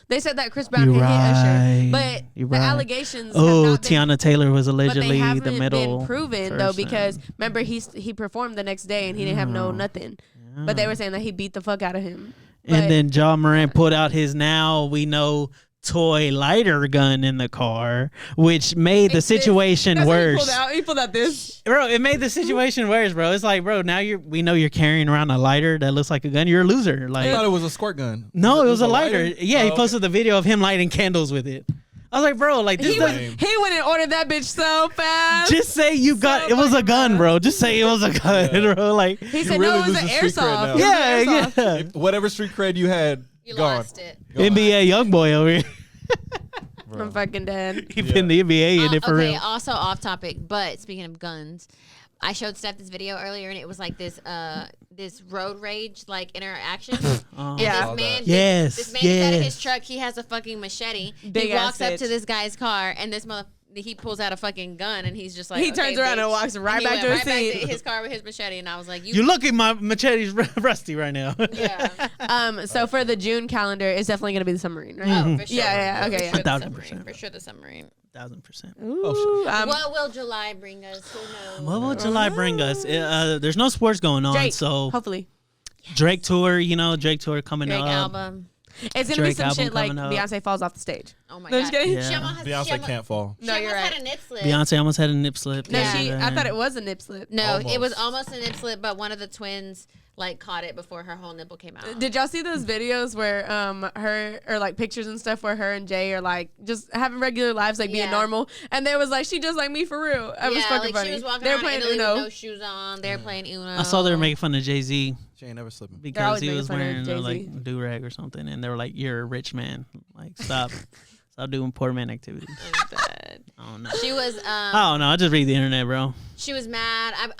they said that Chris Brown You're had hit Usher, right. but You're the right. allegations. have Oh, not been, Tiana Taylor was but they allegedly haven't the middle been proven though person. because remember he performed the next day and he didn't have no nothing, but they were saying that he beat the fuck out of him. But And then John Moran put out his now we know toy lighter gun in the car, which made the situation that's what worse. He pulled out this. Bro, it made the situation worse, bro. It's like, bro, now we know you're carrying around a lighter that looks like a gun. You're a loser. I Like, thought it was a squirt gun. no, it was a lighter. Yeah, he Oh, posted the video of him lighting candles with it. I was like, bro, like this He doesn't. went and ordered that bitch so fast. Just say you got. It was a gun, bro. Just say it was a gun, bro. Like, He You said really no, it was an losing street cred airsoft. now. It was an yeah, airsoft. yeah. If whatever street cred you had, You gone. lost it. Gone. NBA young boy over here. I'm fucking dead. He been the NBA in it for okay, real. also off topic, but speaking of guns, I showed Steph this video earlier, and it was like this road rage like interaction. And Yeah. this man, Yes, this man is out of yes. his truck. He has a fucking machete. Big he ass walks up bitch. to this guy's car, and this he pulls out a fucking gun, and he's just like, He turns around and walks right he back went to his right seat. back to his car with his machete, and I was like, You look at my machete's rusty right now. yeah. So for the June calendar, it's definitely gonna be the submarine, right? Oh, for sure. Yeah, okay, For yeah. sure the 1000%. submarine. For sure the submarine. 1000%. Ooh, What will July bring us? Who knows? What will July bring us? There's no sports going on, Drake, so hopefully. Drake tour, Drake tour coming Drake up. album. It's gonna Drake be some album shit like coming up. Beyonce falls off the stage. Oh my No, god. just kidding. Yeah. She almost has, Beyonce can't fall. She No, almost you're right. had a nip slip. Beyonce almost had a nip slip. No, Yeah. I thought it was a nip slip. No, it was Almost. almost a nip slip, but one of the twins like caught it before her whole nipple came out. Did y'all see those videos where her or like pictures and stuff where her and Jay are like just having regular lives, like being Yeah. normal, and there was like she just like me for real. It was fucking like funny. she was walking They were around playing Italy Uno. with no shoes on. They were playing Uno. I saw they were making fun of Jay-Z She ain't never slipping. because always he making was fun of wearing Jay-Z. like do-rag or something, and they were like, "You're a rich man. Like, stop doing poor man activities." Bad. I don't know. She was I don't know. I just read the internet, bro. she was mad. He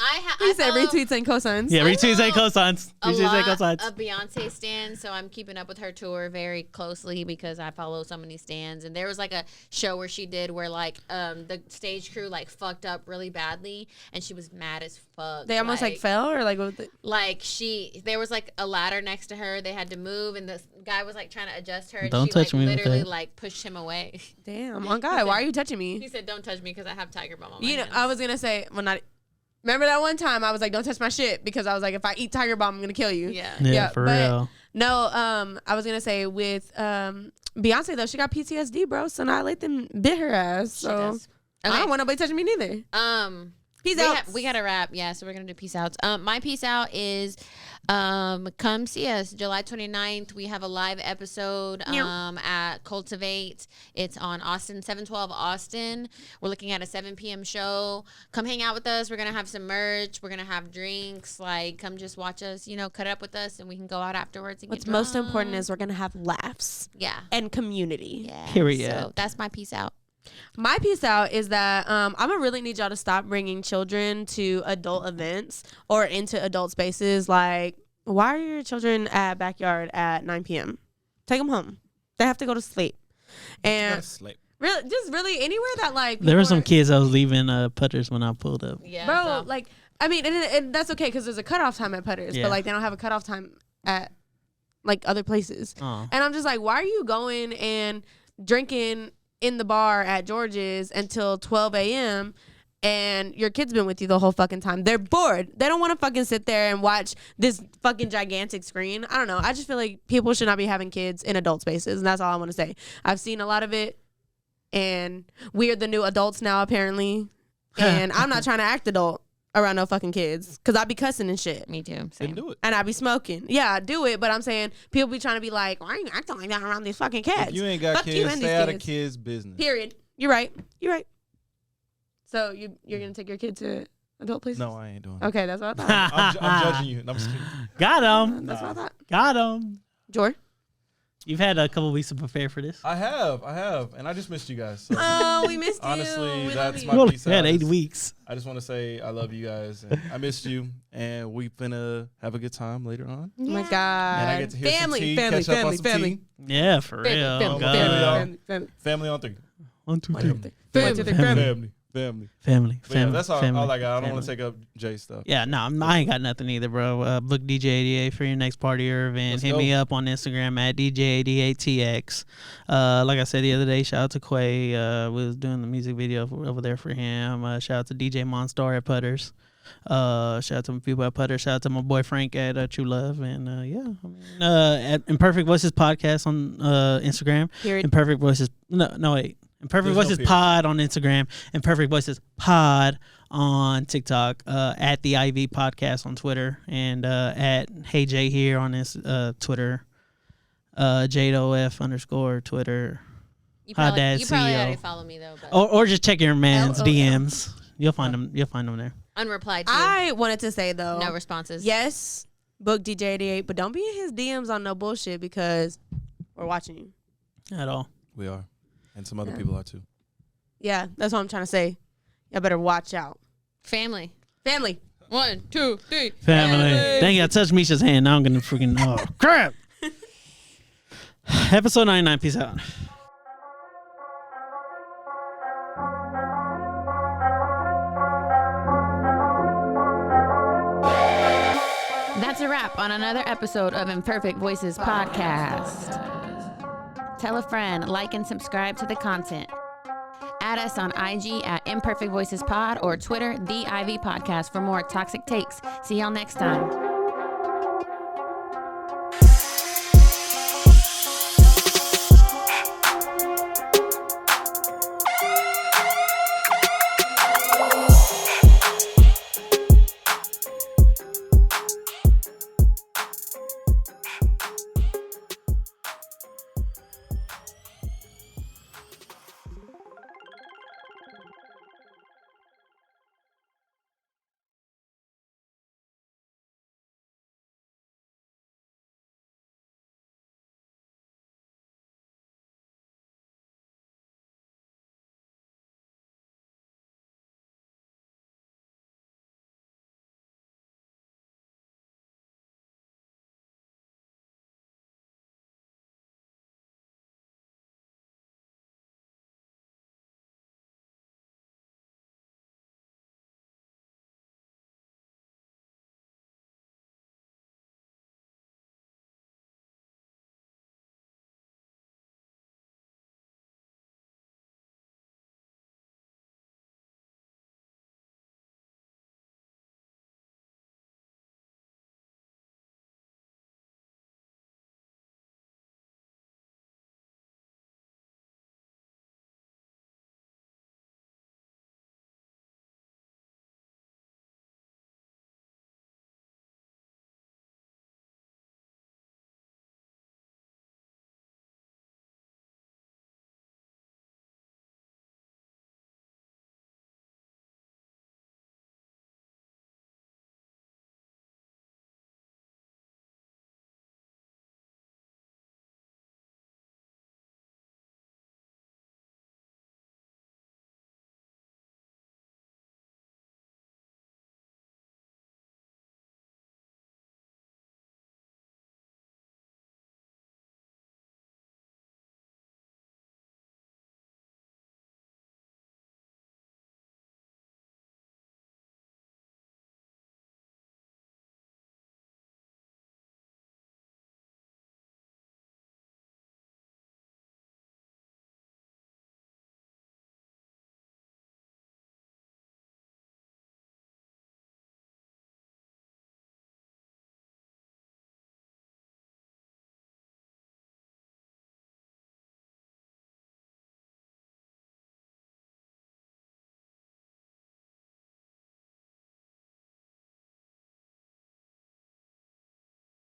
I said follow retweets and cosigns. Yeah, I retweets and follow cosigns. a Retweets and lot cosigns. of Beyonce stands, so I'm keeping up with her tour very closely because I follow so many stands. And there was like a show where she did where like the stage crew like fucked up really badly, and she was mad as fuck. They almost like fell or like what? Like there was like a ladder next to her. They had to move, and the guy was like trying to adjust her. And Don't she touch like me with literally that. like pushed him away. Damn, my God, why are you touching He me? said, "Don't touch me because I have Tiger Balm on my You know, hands." I was gonna say, well, not. Remember that one time I was like, don't touch my shit because I was like, if I eat Tiger Balm, I'm gonna kill you. Yeah. Yeah, for but real. No, I was gonna say with Beyonce though, she got PTSD, bro. So now Lathan bit her ass. So does. I Okay. don't want nobody touching me neither. Peace out. We got to wrap. Yeah, so we're going to do peace outs. My peace out is come see us July 29th. We have a live episode at Cultivate. It's on Austin, 712 Austin. We're looking at a 7 p.m. show. Come hang out with us. We're going to have some merch. We're going to have drinks. Like, come just watch us, cut up with us, and we can go out afterwards and What's get most drunk. important is we're going to have laughs. Yeah. And community. Yeah. Period. So that's my peace out. My piece out is that I'm gonna really need y'all to stop bringing children to adult events or into adult spaces. Like, why are your children at backyard at 9 p.m.? Take them home. They have to go to sleep. And really anywhere that like There were some kids that was leaving putters when I pulled up. Yeah, bro. Like, I mean, and that's okay because there's a cutoff time at Putters, Yeah. but like they don't have a cutoff time at like other places. And I'm just like, why are you going and drinking in the bar at George's until 12 a.m. and your kid's been with you the whole fucking time? They're bored. They don't want to fucking sit there and watch this fucking gigantic screen. I don't know. I just feel like people should not be having kids in adult spaces, and that's all I want to say. I've seen a lot of it, and we're the new adults now, apparently. And I'm not trying to act adult around no fucking kids because I be cussing and shit. Me too. Then do it. And I be smoking. Yeah, I do it, but I'm saying people be trying to be like, why are you acting like that around these fucking cats? If you ain't got Fuck you kids, and stay these out of kids. kids' business. Period. You're right. You're right. So you're gonna take your kid to adult places? No, I ain't doing it. Okay, that's what I thought. I'm judging you. No, I'm just kidding. Got him. That's what I thought. Got him. George? You've had a couple weeks to prepare for this. I have, and I just missed you guys. So. Oh, we missed you. Honestly, We that's love my You piece had out. 8 weeks. I just want to say I love you guys, and I missed you, and we finna have a good time later on. Oh my God. And I get to hear some tea, family, catch up on some family. tea. Yeah, for real. Family, God. Family on 3. 1, 2, 3. Family. Family. But yeah, that's all family, I got. I don't want family. to take up Jay stuff. Yeah, no, I ain't got nothing either, bro. Book DJ88 for your next party or event. Let's Hit go. me up on Instagram at DJ88TX. Like I said the other day, shout out to Quay. We was doing the music video over there for him. Shout out to DJ Monstar at Putters. Shout out to my people at Putters. Shout out to my boy Frank at True Love. And at Imperfect Voices Podcast on Instagram. Period. Imperfect Voices. No, wait. Imperfect There's no Voices period. Pod on Instagram. Imperfect Voices Pod on TikTok. At the IV Podcast on Twitter. And at Hey Jay here on this Twitter. JadeOF _ Twitter. You Hi, probably, Dad you probably CEO. already follow me though. But Or just check your man's LOL. DMs. You'll find them. You'll find them there. unreplied to. I wanted to say, though. No responses. Yes, book DJ88, but don't be in his DMs on no bullshit because we're watching you. At all. We are, and some other people are too. Yeah, that's what I'm trying to say. Y'all better watch out. Family. 1, 2, 3. Family. Dang it, I touched Misha's hand. Now I'm going to freaking... Oh, crap. Episode 99. Peace out. That's a wrap on another episode of Imperfect Voices Podcast. Tell a friend, like and subscribe to the content. Add us on IG at Imperfect Voices Pod or Twitter, The IV Podcast for more toxic takes. See y'all next time.